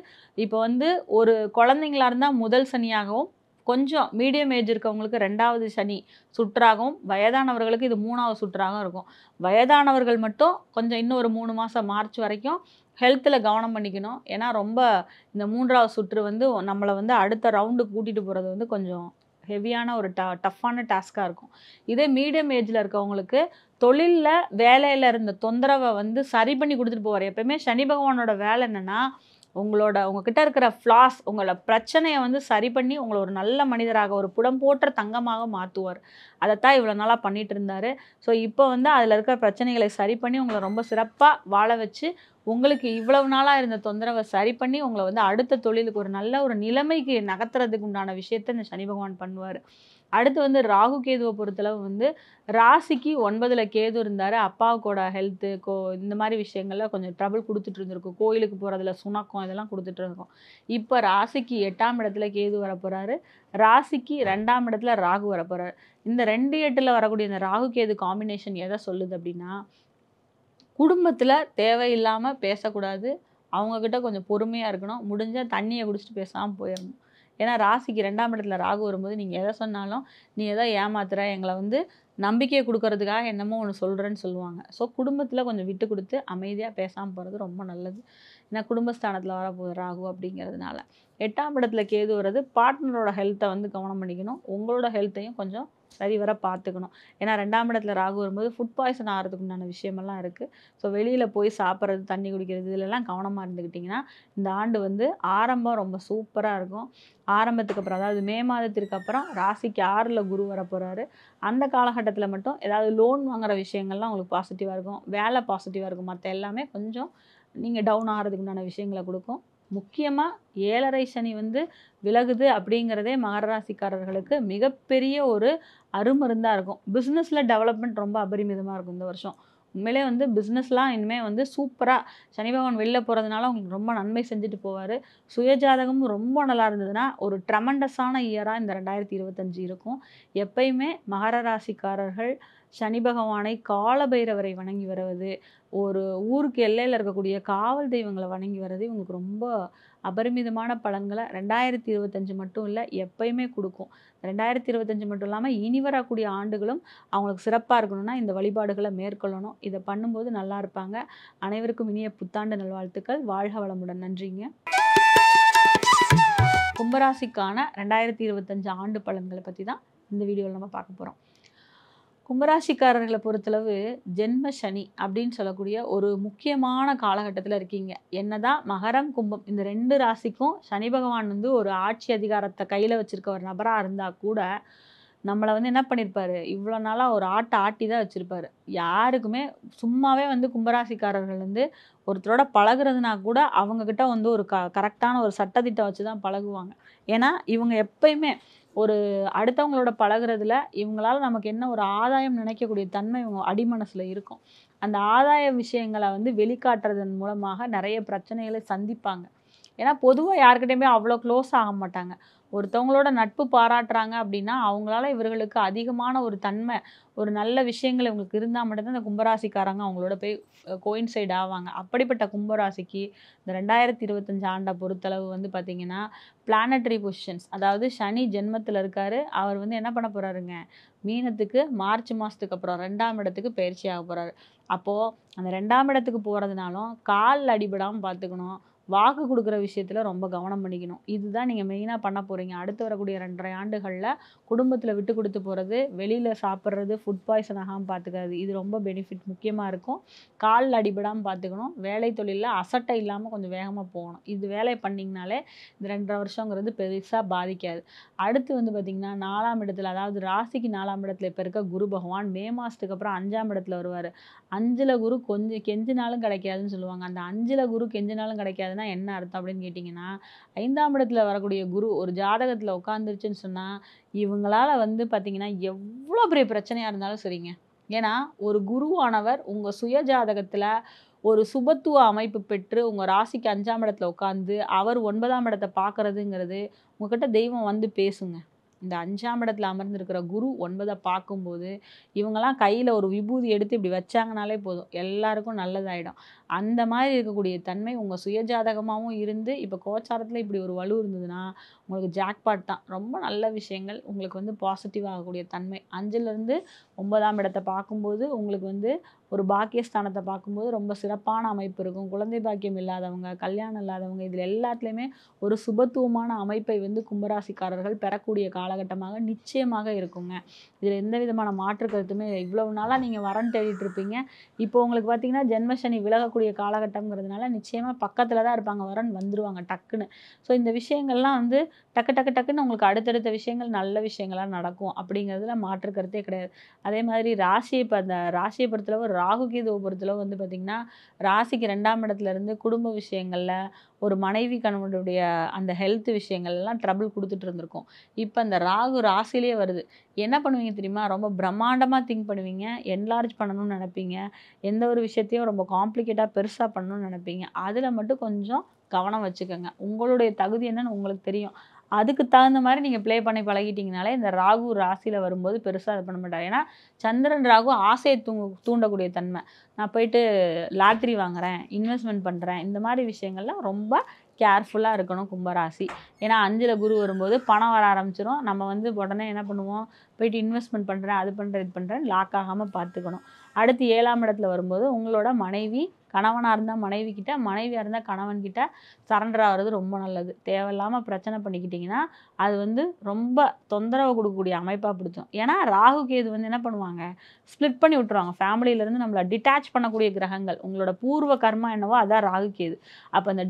இப்போ வந்து ஒரு குழந்தைங்களா இருந்தால் முதல் சனியாகவும், கொஞ்சம் மீடியம் ஏஜ் இருக்கவங்களுக்கு 2வது சனி சுற்றாகவும், வயதானவர்களுக்கு இது 3வது சுற்றாகவும் இருக்கும். வயதானவர்கள் மட்டும் கொஞ்சம் இன்னும் ஒரு 3 மாதம் மார்ச் வரைக்கும் ஹெல்த்தில் கவனம் பண்ணிக்கணும். ஏன்னா ரொம்ப இந்த 3வது சுற்று வந்து நம்மளை வந்து அடுத்த ரவுண்டுக்கு கூட்டிகிட்டு போகிறது வந்து கொஞ்சம் ஹெவியான ஒரு டஃப்பான டாஸ்காக இருக்கும். இதே மீடியம் ஏஜில் இருக்கவங்களுக்கு தொழிலில் வேலையில் இருந்த தொந்தரவை வந்து சரி பண்ணி கொடுத்துட்டு போவார். எப்பயுமே சனி பகவானோட வேலை என்னென்னா உங்ககிட்ட இருக்கிற ஃப்ளாஸ், உங்களோட பிரச்சனையை வந்து சரி பண்ணி உங்களை ஒரு நல்ல மனிதராக, ஒரு புடம் போற்ற தங்கமாக மாற்றுவார். அதைத்தான் இவ்வளோ நாளாக பண்ணிட்டு இருந்தார். ஸோ இப்போ வந்து அதில் இருக்கிற பிரச்சனைகளை சரி பண்ணி உங்களை ரொம்ப சிறப்பாக வாழ வச்சு, உங்களுக்கு இவ்வளவு நாளாக இருந்த தொந்தரவை சரி பண்ணி உங்களை வந்து அடுத்த தொழிலுக்கு ஒரு நல்ல ஒரு நிலைமைக்கு நகர்த்துறதுக்கு உண்டான விஷயத்தை இந்த சனி பகவான் பண்ணுவார். அடுத்து வந்து ராகு கேதுவை பொறுத்தளவு வந்து ராசிக்கு 9ல் கேது இருந்தார். அப்பாவுக்கோட ஹெல்த்து இந்த மாதிரி விஷயங்கள்ல கொஞ்சம் ட்ரபிள் கொடுத்துட்டு இருந்திருக்கும். கோயிலுக்கு போகிறதுல சுணக்கம் இதெல்லாம் கொடுத்துட்டு இருக்கோம். இப்போ ராசிக்கு 8ஆம் இடத்துல கேது வரப்போகிறாரு. ராசிக்கு 2ஆம் இடத்துல ராகு வரப்போகிறாரு. இந்த 2-8ல் வரக்கூடிய இந்த ராகு கேது காம்பினேஷன் எதை சொல்லுது அப்படின்னா, குடும்பத்தில் தேவையில்லாமல் பேசக்கூடாது. அவங்கக்கிட்ட கொஞ்சம் பொறுமையாக இருக்கணும். முடிஞ்சால் தண்ணியை குடிச்சிட்டு பேசாமல் போயிடணும். ஏன்னா ராசிக்கு 2ஆம் இடத்துல ராகு வரும்போது நீங்கள் எதை சொன்னாலும் நீ எதை ஏமாத்துற, எங்களை வந்து நம்பிக்கையை கொடுக்கறதுக்காக என்னமோ ஒன்று சொல்கிறேன்னு சொல்லுவாங்க. ஸோ குடும்பத்தில் கொஞ்சம் விட்டு கொடுத்து அமைதியாக பேசாமல் போகிறது ரொம்ப நல்லது. ஏன்னா குடும்பஸ்தானத்தில் வரப்போகுது ராகு அப்படிங்கிறதுனால. 8ஆம் இடத்துல கேது வர்றது பார்ட்னரோட ஹெல்த்தை வந்து கவனம் பண்ணிக்கணும். உங்களோட ஹெல்த்தையும் கொஞ்சம் சரிவர பார்த்துக்கணும். ஏன்னா 2ஆம் இடத்துல ராகு வரும்போது ஃபுட் பாய்சன் ஆகிறதுக்கு உண்டான விஷயமெல்லாம் இருக்குது. ஸோ வெளியில் போய் சாப்பிட்றது, தண்ணி குடிக்கிறது இதிலெல்லாம் கவனமாக இருந்துக்கிட்டிங்கன்னா இந்த ஆண்டு வந்து ஆரம்பம் ரொம்ப சூப்பராக இருக்கும். ஆரம்பத்துக்கு அப்புறம் அதாவது மே மாதத்திற்கு அப்புறம் ராசிக்கு 6ல் குரு வரப்போகிறாரு. அந்த காலகட்டத்தில் மட்டும் ஏதாவது லோன் வாங்குகிற விஷயங்கள்லாம் உங்களுக்கு பாசிட்டிவாக இருக்கும். வேலை பாசிட்டிவாக இருக்கும். மற்ற எல்லாமே கொஞ்சம் நீங்கள் டவுன் ஆகிறதுக்கு உண்டான விஷயங்களை கொடுக்கும். முக்கியமாக 7.5 சனி வந்து விலகுது அப்படிங்கிறதே மகர ராசிக்காரர்களுக்கு மிகப்பெரிய ஒரு அருமருந்தாக இருக்கும். பிஸ்னஸில் டெவலப்மெண்ட் ரொம்ப அபரிமிதமாக இருக்கும் இந்த வருஷம். உண்மையிலே வந்து பிஸ்னஸ்லாம் இனிமேல் வந்து சூப்பராக சனி பகவான் வெளில போகிறதுனால உங்களுக்கு ரொம்ப நன்மை செஞ்சுட்டு போவார். சுயஜாதகமும் ரொம்ப நல்லா இருந்ததுன்னா ஒரு ட்ரெமண்டஸான இயராக இந்த 2025 இருக்கும். எப்பயுமே மகர ராசிக்காரர்கள் சனி பகவானை காலபைரவரை வணங்கி வருவது, ஒரு ஊருக்கு எல்லையில் இருக்கக்கூடிய காவல் தெய்வங்களை வணங்கி வர்றது இவங்களுக்கு ரொம்ப அபரிமிதமான பலன்களை 2025 மட்டும் இல்லை எப்பயுமே கொடுக்கும். 2025 மட்டும் இல்லாமல் இனி வரக்கூடிய ஆண்டுகளும் அவங்களுக்கு சிறப்பாக இருக்கணும்னா இந்த வழிபாடுகளை மேற்கொள்ளணும். இதை பண்ணும்போது நல்லா இருப்பாங்க. அனைவருக்கும் இனிய புத்தாண்டு நல்வாழ்த்துக்கள். வாழ்க வளமுடன். நன்றிங்க. கும்பராசிக்கான 2025 ஆண்டு பலன்களை பற்றி தான் இந்த வீடியோவில் நம்ம பார்க்க போகிறோம். கும்பராசிக்காரர்களை பொறுத்தளவு ஜென்ம சனி அப்படின்னு சொல்லக்கூடிய ஒரு முக்கியமான காலகட்டத்தில் இருக்கீங்க. என்னதான் மகரம் கும்பம் இந்த 2 ராசிக்கும் சனி பகவான் வந்து ஒரு ஆட்சி அதிகாரத்தை கையில் வச்சுருக்க ஒரு நபராக இருந்தால் கூட நம்மளை வந்து என்ன பண்ணியிருப்பாரு, இவ்வளோ நாளாக ஒரு ஆட்டி தான் வச்சுருப்பாரு. யாருக்குமே சும்மாவே வந்து கும்பராசிக்காரர்கள் வந்து ஒருத்தரோட பழகுறதுனா கூட அவங்கக்கிட்ட வந்து ஒரு கரெக்டான ஒரு சட்டத்திட்டம் வச்சு தான் பழகுவாங்க. ஏன்னா இவங்க எப்பயுமே ஒரு அடுத்தவங்களோட பழகுறதுல இவங்களால நமக்கு என்ன ஒரு ஆதாயம் நினைக்கக்கூடிய தன்மை இவங்க அடிமனசில் இருக்கும். அந்த ஆதாய விஷயங்களை வந்து வெளிக்காட்டுறதன் மூலமாக நிறைய பிரச்சனைகளை சந்திப்பாங்க. ஏன்னா பொதுவாக யாருக்கிட்டையுமே அவ்வளோ க்ளோஸ் ஆக மாட்டாங்க. ஒருத்தவங்களோட நட்பு பாராட்டுறாங்க அப்படின்னா அவங்களால இவர்களுக்கு அதிகமான ஒரு தன்மை, ஒரு நல்ல விஷயங்கள் இவங்களுக்கு இருந்தால் மட்டும்தான் இந்த கும்பராசிக்காரங்க அவங்களோட போய் கோயின்சைட் ஆவாங்க. அப்படிப்பட்ட கும்பராசிக்கு இந்த 2025 ஆண்டை பொறுத்தளவு வந்து பார்த்திங்கன்னா பிளானட்டரி பொசிஷன்ஸ், அதாவது சனி ஜென்மத்தில் இருக்கார். அவர் வந்து என்ன பண்ண போகிறாருங்க, மீனத்துக்கு மார்ச் மாதத்துக்கு அப்புறம் 2ஆம் இடத்துக்கு பயிற்சி ஆக போகிறாரு. அப்போது அந்த 2ஆம் இடத்துக்கு போகிறதுனாலும் காலில் அடிபடாமல் பார்த்துக்கணும். வாக்கு கொடுக்குற விஷயத்தில் ரொம்ப கவனம் பண்ணிக்கணும். இதுதான் நீங்கள் மெயினாக பண்ண போகிறீங்க. அடுத்து வரக்கூடிய 2.5 ஆண்டுகளில் குடும்பத்தில் விட்டு கொடுத்து போகிறது, வெளியில் சாப்பிட்றது, ஃபுட் பாய்சன் ஆகாமல் பார்த்துக்கிறது, இது ரொம்ப பெனிஃபிட் முக்கியமாக இருக்கும். காலில் அடிபடாமல் பார்த்துக்கணும். வேலை தொழிலில் அசட்டை இல்லாமல் கொஞ்சம் வேகமாக போகணும். இது வேலையை பண்ணிங்கனாலே இந்த 2.5 வருஷங்கிறது பெருசாக பாதிக்காது. அடுத்து வந்து பார்த்திங்கன்னா 4ஆம் இடத்துல, அதாவது ராசிக்கு 4ஆம் இடத்துல இப்போ இருக்க குரு பகவான் மே மாதத்துக்கு அப்புறம் 5ஆம் இடத்துல வருவார். 5ல் குரு கொஞ்சம் கெஞ்சினாலும் கிடைக்காதுன்னு சொல்லுவாங்க. அந்த 5ல் குரு கெஞ்சினாலும் கிடைக்காது என்ன அர்த்தம் அப்படின்னு கேட்டிங்கன்னா, 5ஆம் இடத்துல வரக்கூடிய குரு ஒரு ஜாதகத்தில் உட்காந்துருச்சுன்னு சொன்னால் இவங்களால வந்து பார்த்திங்கன்னா எவ்வளோ பெரிய பிரச்சனையாக இருந்தாலும் சரிங்க. ஏன்னா ஒரு குருவானவர் உங்கள் சுய ஜாதகத்தில் ஒரு சுபத்துவ அமைப்பு பெற்று உங்கள் ராசிக்கு 5ஆம் இடத்துல உட்காந்து அவர் 9ஆம் இடத்தை பார்க்குறதுங்கிறது உங்ககிட்ட தெய்வம் வந்து பேசுங்க. இந்த 5ஆம் இடத்துல அமர்ந்திருக்கிற குரு 9 பார்க்கும்போது இவங்கெல்லாம் கையில் ஒரு விபூதி எடுத்து இப்படி வச்சாங்கனாலே போதும், எல்லாருக்கும் நல்லதாயிடும். அந்த மாதிரி இருக்கக்கூடிய தன்மை உங்கள் சுயஜாதகமாகவும் இருந்து இப்போ கோச்சாரத்தில் இப்படி ஒரு வலு இருந்ததுன்னா உங்களுக்கு ஜாக்பாட் தான். ரொம்ப நல்ல விஷயங்கள் உங்களுக்கு வந்து பாசிட்டிவ் ஆகக்கூடிய தன்மை. 5லேருந்து 9ஆம் இடத்தை பார்க்கும்போது உங்களுக்கு வந்து ஒரு பாக்கியஸ்தானத்தை பார்க்கும்போது ரொம்ப சிறப்பான அமைப்பு இருக்கும். குழந்தை பாக்கியம் இல்லாதவங்க, கல்யாணம் இல்லாதவங்க, இதில் எல்லாத்துலேயுமே ஒரு சுபத்துவமான அமைப்பை வந்து கும்பராசிக்காரர்கள் பெறக்கூடிய காலகட்டமாக நிச்சயமாக இருக்குங்க. இதில் எந்த விதமான மாற்று கருத்துமே இல்லை. இவ்வளவு நாளாக நீங்கள் வரன் தேடிட்டு இருப்பீங்க. இப்போ உங்களுக்கு பார்த்தீங்கன்னா ஜென்மசனி விலகக்கூடிய காலகட்டங்கிறதுனால நிச்சயமாக பக்கத்தில் தான் இருப்பாங்க, வரன் வந்துருவாங்க டக்குன்னு. ஸோ இந்த விஷயங்கள்லாம் வந்து டக்குன்னு உங்களுக்கு அடுத்தடுத்த விஷயங்கள் நல்ல விஷயங்களாக நடக்கும் அப்படிங்கிறதுல மாற்று கருத்தே கிடையாது. அதே மாதிரி அந்த ராசியை பொறுத்தளவு ராகு கேதுவை பொறுத்தளவு வந்து பார்த்திங்கன்னா ராசிக்கு 2ஆம் இடத்துல இருந்து குடும்ப விஷயங்களில் ஒரு மனைவி கணவனுடைய அந்த ஹெல்த் விஷயங்கள்லாம் ட்ரபிள் கொடுத்துட்டு இருந்திருக்கும். இப்போ அந்த ராகு ராசிலேயே வருது. என்ன பண்ணுவீங்க தெரியுமா? ரொம்ப பிரம்மாண்டமாக திங்க் பண்ணுவீங்க, என்லார்ஜ் பண்ணணும்னு நினைப்பீங்க, எந்த ஒரு விஷயத்தையும் ரொம்ப காம்ப்ளிகேட்டாக பெருசாக பண்ணணும்னு நினைப்பீங்க. அதில் மட்டும் கொஞ்சம் கவனம் வச்சுக்கோங்க. உங்களுடைய தகுதி என்னன்னு உங்களுக்கு தெரியும். அதுக்கு தகுந்த மாதிரி நீங்கள் ப்ளே பண்ணி பழகிட்டீங்கனாலே இந்த ராகு ராசியில் வரும்போது பெருசாக இது பண்ண மாட்டார். ஏன்னா சந்திரன் ராகு ஆசையை தூண்டக்கூடிய தன்மை. நான் போயிட்டு லாட்ரி வாங்குறேன், இன்வெஸ்ட்மெண்ட் பண்ணுறேன், இந்த மாதிரி விஷயங்கள்லாம் ரொம்ப கேர்ஃபுல்லாக இருக்கணும் கும்பராசி. ஏன்னா 5ல் குரு வரும்போது பணம் வர ஆரம்பிச்சிடும். நம்ம வந்து உடனே என்ன பண்ணுவோம், போயிட்டு இன்வெஸ்ட்மெண்ட் பண்ணுறேன், அது பண்ணுறேன், இது பண்ணுறேன், லாக் ஆகாமல் பார்த்துக்கணும். அடுத்து 7ஆம் இடத்துல வரும்போது உங்களோட மனைவி, கணவனாக இருந்தால் மனைவி கிட்ட, மனைவியாக இருந்தால் கணவன்கிட்ட சரண்டர் ஆகிறது ரொம்ப நல்லது. தேவையில்லாமல் பிரச்சனை பண்ணிக்கிட்டிங்கன்னா அது வந்து ரொம்ப தொந்தரவு கொடுக்கக்கூடிய அமைப்பாக பிடிச்சோம். ஏன்னா ராகு கேது வந்து என்ன பண்ணுவாங்க, ஸ்ப்ளிட் பண்ணி விட்டுருவாங்க. ஃபேமிலியிலேருந்து நம்மளை டிட்டாச் பண்ணக்கூடிய கிரகங்கள். உங்களோட பூர்வ கர்மா என்னவோ அதான் ராகு கேது. அப்போ அந்த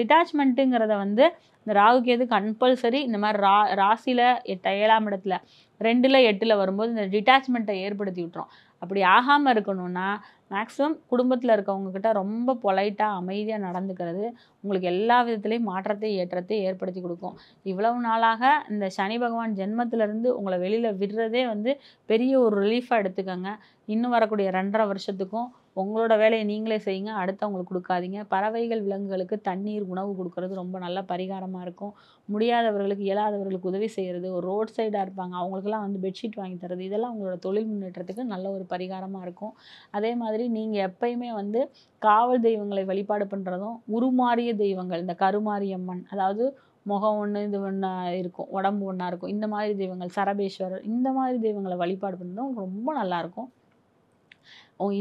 டிட்டாச்மெண்ட்டுங்கிறத வந்து இந்த ராகு கேது கம்பல்சரி இந்த மாதிரி ராசியில் 7ஆம் இடத்துல 2ல் 8ல் வரும்போது இந்த டிட்டாச்மெண்ட்டை ஏற்படுத்தி விட்டுரும். அப்படி ஆகாமல் இருக்கணும்னா மேக்ஸிமம் குடும்பத்தில் இருக்கவங்கக்கிட்ட ரொம்ப பொலைட்டாக அமைதியாக நடந்துக்கிறது உங்களுக்கு எல்லா விதத்துலேயும் மாற்றத்தை ஏற்றத்தை ஏற்படுத்தி கொடுக்கும். இவ்வளவு நாளாக இந்த சனி பகவான் ஜென்மத்திலேருந்து உங்களை வெளியில் விடுறதே வந்து பெரிய ஒரு ரிலீஃபாக எடுத்துக்கோங்க. இன்னும் வரக்கூடிய 2.5 வருஷத்துக்கும் உங்களோட வேலையை நீங்களே செய்யுங்க, அடுத்தவங்களுக்கு கொடுக்காதீங்க. பறவைகள் விலங்குகளுக்கு தண்ணீர் உணவு கொடுக்கறது ரொம்ப நல்ல பரிகாரமாக இருக்கும். முடியாதவர்களுக்கு இயலாதவர்களுக்கு உதவி செய்கிறது, ஒரு ரோட் சைடாக இருப்பாங்க அவங்களுக்கெல்லாம் வந்து பெட்ஷீட் வாங்கி தரது, இதெல்லாம் உங்களோட தொழில் முன்னேற்றத்துக்கு நல்ல ஒரு பரிகாரமாக இருக்கும். அதே மாதிரி நீங்கள் எப்பயுமே வந்து காவல் தெய்வங்களை வழிபாடு பண்ணுறதும், உருமாறிய தெய்வங்கள், இந்த கருமாரியம்மன், அதாவது முகம் ஒன்று இது ஒன்றா இருக்கும், உடம்பு ஒன்றா இருக்கும், இந்த மாதிரி தெய்வங்கள், சரபேஸ்வரர், இந்த மாதிரி தெய்வங்களை வழிபாடு பண்ணுறதும் ரொம்ப நல்லாயிருக்கும்.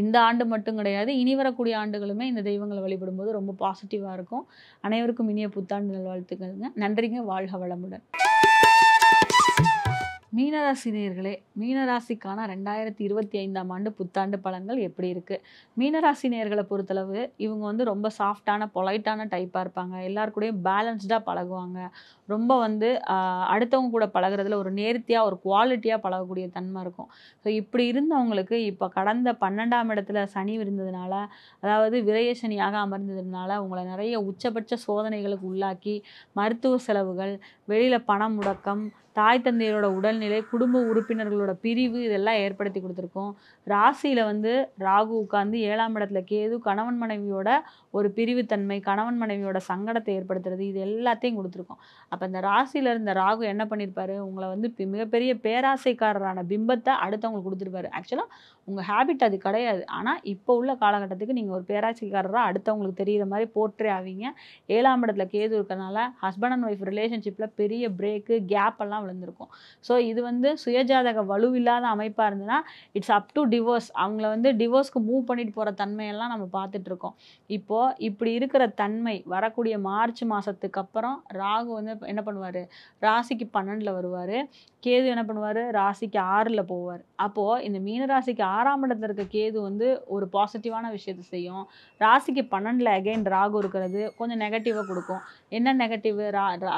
இந்த ஆண்டு மட்டும் கிடையாது, இனி வரக்கூடிய ஆண்டுகளுமே இந்த தெய்வங்களை வழிபடும்போது ரொம்ப பாசிட்டிவாக இருக்கும். அனைவருக்கும் இனிய புத்தாண்டு நல்வாழ்த்துக்கள்ங்க. நன்றிங்க. வாழ்க வளமுடன். மீனராசி நேயர்களே, மீனராசிக்கான 2025ஆம் ஆண்டு புத்தாண்டு பலன்கள் எப்படி இருக்குது? மீனராசி நேயர்களை பொறுத்தளவு இவங்க வந்து ரொம்ப சாஃப்டான பொலைட்டான டைப்பாக இருப்பாங்க. எல்லாருக்கூடையும் பேலன்ஸ்டாக பழகுவாங்க. ரொம்ப வந்து அடுத்தவங்க கூட பழகுறதுல ஒரு நேர்த்தியாக ஒரு குவாலிட்டியாக பழகக்கூடிய தன்மை இருக்கும். ஸோ இப்படி இருந்தவங்களுக்கு இப்போ கடந்த 12ஆம் இடத்துல சனி இருந்ததுனால, அதாவது விரய சனியாக அமர்ந்ததுனால உங்களை நிறைய உச்சபட்ச சோதனைகளுக்கு உள்ளாக்கி மருத்துவ செலவுகள், வெளியில் பணம் முடக்கம், தாய் தந்தையரோட உடல்நிலை, குடும்ப உறுப்பினர்களோட பிரிவு இதெல்லாம் ஏற்படுத்தி கொடுத்துருக்கோம். ராசியில் வந்து ராகு உட்காந்து 7ஆம் இடத்துல கேது கணவன் மனைவியோட ஒரு பிரிவுத்தன்மை, கணவன் மனைவியோட சங்கடத்தை ஏற்படுத்துறது, இது எல்லாத்தையும் கொடுத்துருக்கோம். அப்போ இந்த ராசியில் இருந்த ராகு என்ன பண்ணியிருப்பாரு, உங்களை வந்து மிகப்பெரிய பேராசைக்காரரான பிம்பத்தை அடுத்தவங்களுக்கு கொடுத்துருப்பாரு. ஆக்சுவலாக உங்கள் ஹேபிட் அது கிடையாது. ஆனால் இப்போ உள்ள காலகட்டத்துக்கு நீங்கள் ஒரு பேராசைக்காரராக அடுத்தவங்களுக்கு தெரிகிற மாதிரி போர்ட்ரே ஆவீங்க. 7ஆம் இடத்துல கேது இருக்கிறதுனால ஹஸ்பண்ட் அண்ட் ஒய்ஃப் ரிலேஷன்ஷிப்பில் பெரிய பிரேக்கு, கேப் எல்லாம் விழுந்திருக்கும். ஸோ இது வந்து சுயஜாதக வலுவில்லாத அமைப்பாக இருந்ததுன்னா இட்ஸ் அப் டு டிவோர்ஸ். அவங்கள வந்து டிவோர்ஸ்க்கு மூவ் பண்ணிட்டு போகிற தன்மையெல்லாம் நம்ம பார்த்துட்ருக்கோம். இப்போது இப்படி இருக்கிற தன்மை வரக்கூடிய மார்ச் மாதத்துக்கு அப்புறம் ராகு வந்து என்ன பண்ணுவார், ராசிக்கு 12ல் வருவார். கேது என்ன பண்ணுவார், ராசிக்கு 6ல் போவார். அப்போது இந்த மீனராசிக்கு 6ஆம் இடத்துல இருக்க கேது வந்து ஒரு பாசிட்டிவான விஷயத்தை செய்யும். ராசிக்கு 12ல் அகைன் ராகு இருக்கிறது கொஞ்சம் நெகட்டிவாக கொடுக்கும். என்ன நெகட்டிவ்?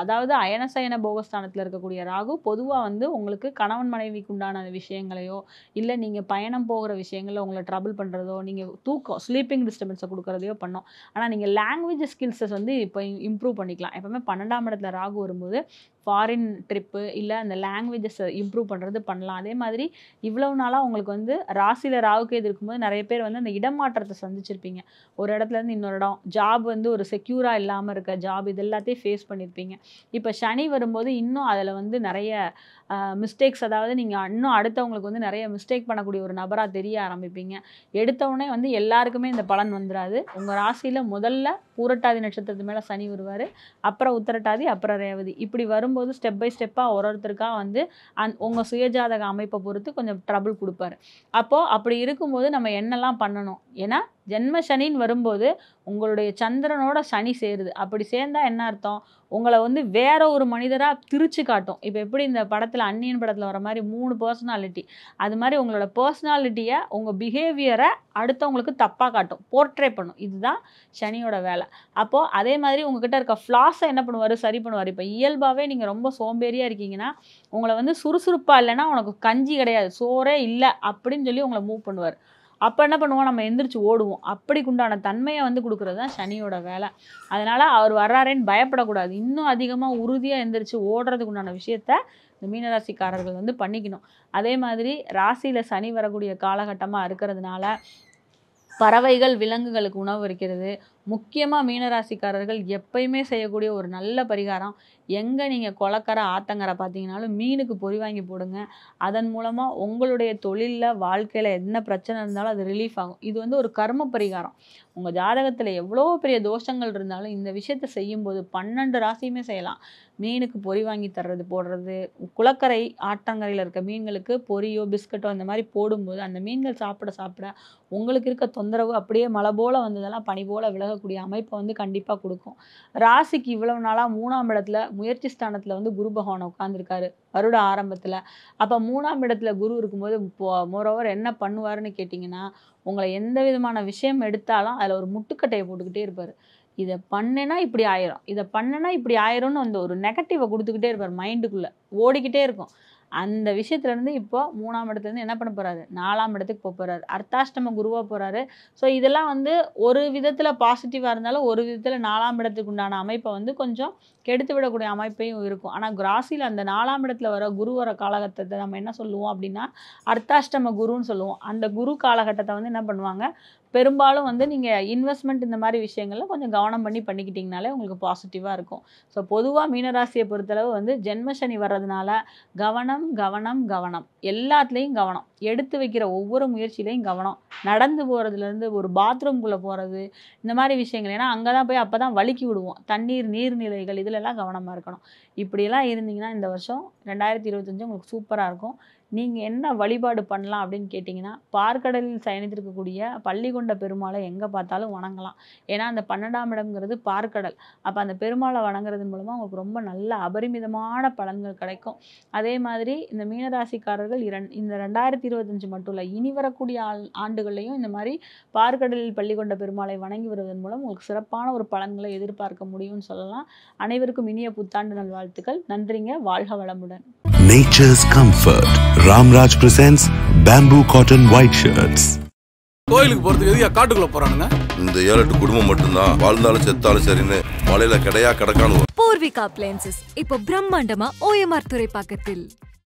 அதாவது அயனசயன போகஸ்தானத்தில் இருக்கக்கூடிய ராகு பொதுவாக வந்து உங்களுக்கு கணவன் மனைவிக்கு உண்டான விஷயங்களையோ, இல்லை நீங்கள் பயணம் போகிற விஷயங்களில் உங்களை ட்ரபிள் பண்ணுறதோ, நீங்கள் தூக்கம் ஸ்லீப்பிங் டிஸ்டர்பன்ஸை கொடுக்குறதையோ பண்ணோம். ஆனால் நீங்கள் லாங்குவேஜ் ஸ்கில்ஸை வந்து இப்போ இம்ப்ரூவ் பண்ணிக்கலாம். எப்போவுமே 12ஆம் இடத்துல ராகு வரும்போது ஃபாரின் ட்ரிப்பு இல்லை அந்த லாங்குவேஜஸை இம்ப்ரூவ் பண்ணுறது பண்ணலாம். அதே மாதிரி இவ்வளவு நாளாக உங்களுக்கு வந்து ராசியில் ராகு கேது இருக்கும்போது நிறைய பேர் வந்து அந்த இடமாற்றத்தை சந்திச்சிருப்பீங்க. ஒரு இடத்துலேருந்து இன்னொரு இடம், ஜாப் வந்து ஒரு செக்யூராக இல்லாமல் இருக்க ஜாப், இது எல்லாத்தையும் ஃபேஸ் பண்ணியிருப்பீங்க. இப்போ சனி வரும்போது இன்னும் அதில் வந்து நிறைய மிஸ்டேக்ஸ், அதாவது நீங்கள் இன்னும் அடுத்தவங்களுக்கு வந்து நிறைய மிஸ்டேக் பண்ணக்கூடிய ஒரு நபராக தெரிய ஆரம்பிப்பீங்க. எடுத்தவுடனே வந்து எல்லாருக்குமே இந்த பலன் வந்துடாது. உங்கள் ராசியில் முதல்ல பூரட்டாதி நட்சத்திரத்து மேலே சனி வருவார், அப்புறம் உத்திரட்டாதி, அப்புறம் ரேவதி. இப்படி வரும்போது ஸ்டெப் பை ஸ்டெப்பாக ஒருத்தருக்காக வந்து உங்கள் சுயஜாதக அமைப்பை பொறுத்து கொஞ்சம் ட்ரபிள் கொடுப்பாரு. அப்போது அப்படி இருக்கும்போது நம்ம என்னெல்லாம் பண்ணணும்? ஏன்னா ஜென்ம சனின்னு வரும்போது உங்களுடைய சந்திரனோட சனி சேருது. அப்படி சேர்ந்தா என்ன அர்த்தம்? உங்களை வந்து வேற ஒரு மனிதராக பிரித்து காட்டும். இப்போ எப்படி இந்த படத்தில் அந்நியன் படத்தில் வர மாதிரி 3 பர்சனாலிட்டி, அது மாதிரி உங்களோட பர்சனாலிட்டியை, உங்கள் பிஹேவியரை அடுத்தவங்களுக்கு தப்பாக காட்டும், போர்ட்ரே பண்ணும். இதுதான் சனியோட வேலை. அப்போது அதே மாதிரி உங்ககிட்ட இருக்க ஃப்ளாஸை என்ன பண்ணுவார்? சரி பண்ணுவார். இப்போ இயல்பாகவே நீங்கள் ரொம்ப சோம்பேறியாக இருக்கீங்கன்னா, உங்களை வந்து சுறுசுறுப்பாக இல்லைன்னா உனக்கு கஞ்சி கிடையாது, சோறே இல்லை அப்படின்னு சொல்லி உங்களை மூவ் பண்ணுவார். அப்போ என்ன பண்ணுவோம்? நம்ம எந்திரிச்சு ஓடுவோம். அப்படிக்குண்டான தன்மையை வந்து கொடுக்குறது தான் சனியோட வேலை. அதனால் அவர் வர்றாரேன்னு பயப்படக்கூடாது. இன்னும் அதிகமாக உறுதியாக எந்திரிச்சு ஓடுறதுக்கு உண்டான விஷயத்த இந்த மீனராசிக்காரர்கள் வந்து பண்ணிக்கணும். அதே மாதிரி ராசியில் சனி வரக்கூடிய காலகட்டமாக இருக்கிறதுனால பறவைகள், விலங்குகளுக்கு உணவு இருக்கிறது. முக்கியமாக மீனராசிக்காரர்கள் எப்பயுமே செய்யக்கூடிய ஒரு நல்ல பரிகாரம், எங்கே நீங்கள் குளக்கரை, ஆத்தங்கரை பார்த்தீங்கன்னாலும் மீனுக்கு பொறி வாங்கி போடுங்க. அதன் மூலமாக உங்களுடைய தொழிலில், வாழ்க்கையில் என்ன பிரச்சனை இருந்தாலும் அது ரிலீஃப் ஆகும். இது வந்து ஒரு கர்ம பரிகாரம். உங்கள் ஜாதகத்தில் எவ்வளோ பெரிய தோஷங்கள் இருந்தாலும் இந்த விஷயத்தை செய்யும்போது 12 ராசியுமே செய்யலாம். மீனுக்கு பொறி வாங்கி தர்றது, போடுறது, குளக்கரை, ஆற்றங்கரையில் இருக்க மீன்களுக்கு பொரியோ பிஸ்கட்டோ இந்த மாதிரி போடும்போது அந்த மீன்கள் சாப்பிட சாப்பிட உங்களுக்கு இருக்க தொந்தரவு அப்படியே மழை போல் வந்ததெல்லாம் பனி போல் விலகக்கூடிய அமைப்பை வந்து கண்டிப்பாக கொடுக்கும். ராசிக்கு இவ்வளவு நாளாக 3ஆம் இடத்துல முயற்சி ஸ்தானத்தில் வந்து குரு பகவான் உட்காந்துருக்காரு வருட ஆரம்பத்தில். அப்போ 3ஆம் இடத்துல குரு இருக்கும்போது மோரோவர் என்ன பண்ணுவாருன்னு கேட்டிங்கன்னா, உங்களை எந்த விதமான விஷயம் எடுத்தாலும் அதில் ஒரு முட்டுக்கட்டையை போட்டுக்கிட்டே இருப்பார். இதை பண்ணேன்னா இப்படி ஆயிரும், இதை பண்ணேன்னா இப்படி ஆயிரும்னு அந்த ஒரு நெகட்டிவை கொடுத்துக்கிட்டே இருப்பார். மைண்டுக்குள்ளே ஓடிக்கிட்டே இருக்கும். அந்த விஷயத்துலேருந்து இப்போ 3ஆம் இடத்துலேருந்து என்ன பண்ண போகிறாரு? 4ஆம் இடத்துக்கு போக போகிறாரு. அர்த்தாஷ்டம குருவாக போகிறாரு. ஸோ இதெல்லாம் வந்து ஒரு விதத்தில் பாசிட்டிவாக இருந்தாலும் ஒரு விதத்தில் 4ஆம் இடத்துக்கு உண்டான அமைப்பை வந்து கொஞ்சம் கெடுத்து விடக்கூடிய அமைப்பையும் இருக்கும். ஆனால் ராசியில் அந்த 4ஆம் இடத்துல வர குரு வர காலகட்டத்தை நம்ம என்ன சொல்லுவோம் அப்படின்னா அர்த்தாஷ்டம குருன்னு சொல்லுவோம். அந்த குரு காலகட்டத்தை வந்து என்ன பண்ணுவாங்க? பெரும்பாலும் வந்து நீங்கள் இன்வெஸ்ட்மெண்ட் இந்த மாதிரி விஷயங்களில் கொஞ்சம் கவனம் பண்ணிக்கிட்டிங்கனாலே உங்களுக்கு பாசிட்டிவாக இருக்கும். ஸோ பொதுவாக மீனராசியை பொறுத்தளவு வந்து ஜென்மசனி வர்றதுனால கவனம் கவனம் கவனம், எல்லாத்துலேயும் கவனம், எடுத்து வைக்கிற ஒவ்வொரு முயற்சியிலையும் கவனம், நடந்து போகிறதுலேருந்து ஒரு பாத்ரூம்குள்ளே போகிறது இந்த மாதிரி விஷயங்கள். ஏன்னா அங்கே தான் போய் அப்போ தான் வலிக்கி விடுவோம். தண்ணீர், நீர்நிலைகள் இதிலெல்லாம் கவனமாக இருக்கணும். இப்படியெல்லாம் இருந்தீங்கன்னா இந்த வருஷம் 2025 உங்களுக்கு சூப்பராக இருக்கும். நீங்கள் என்ன வழிபாடு பண்ணலாம் அப்படின்னு கேட்டிங்கன்னா, பார்க்கடலில் சயனித்திருக்கக்கூடிய பள்ளிகொண்ட பெருமாளை எங்கே பார்த்தாலும் வணங்கலாம். ஏன்னா அந்த 12ஆம் இடம்ங்கிறது பார்க்கடல். அப்போ அந்த பெருமாளை வணங்குறது மூலமாக உங்களுக்கு ரொம்ப நல்ல அபரிமிதமான பலன்கள் கிடைக்கும். அதே மாதிரி இந்த மீனராசிக்காரர்கள் இந்த 2025 மட்டும் இல்லை, இனி வரக்கூடிய ஆண்டுகள்லையும் இந்த மாதிரி பார்க்கடலில் பள்ளிகொண்ட பெருமாளை வணங்கி வருவதன் மூலம் உங்களுக்கு சிறப்பான ஒரு பலன்களை எதிர்பார்க்க முடியும்னு சொல்லலாம். அனைவருக்கும் இனிய புத்தாண்டு நல்வாழ்த்துக்கள். நன்றிங்க. வாழ்க வளமுடன். Nature's comfort. Ramraj presents bamboo cotton white shirts. கோயிலுக்கு போறதுக்கு எதுக்கு காட்டுக்குள்ள போறானுங்க? இந்த 7-8 குடும்பம் மட்டும்தான் வாழ்ந்தாலும் செத்தாலும் சரின்னு மலையில கிடையா கிடக்கானு. பூர்விகா அப்ளையன்சஸ் இப்போ பிரம்மாண்டமா OMR துறைப்பாக்கத்தில்.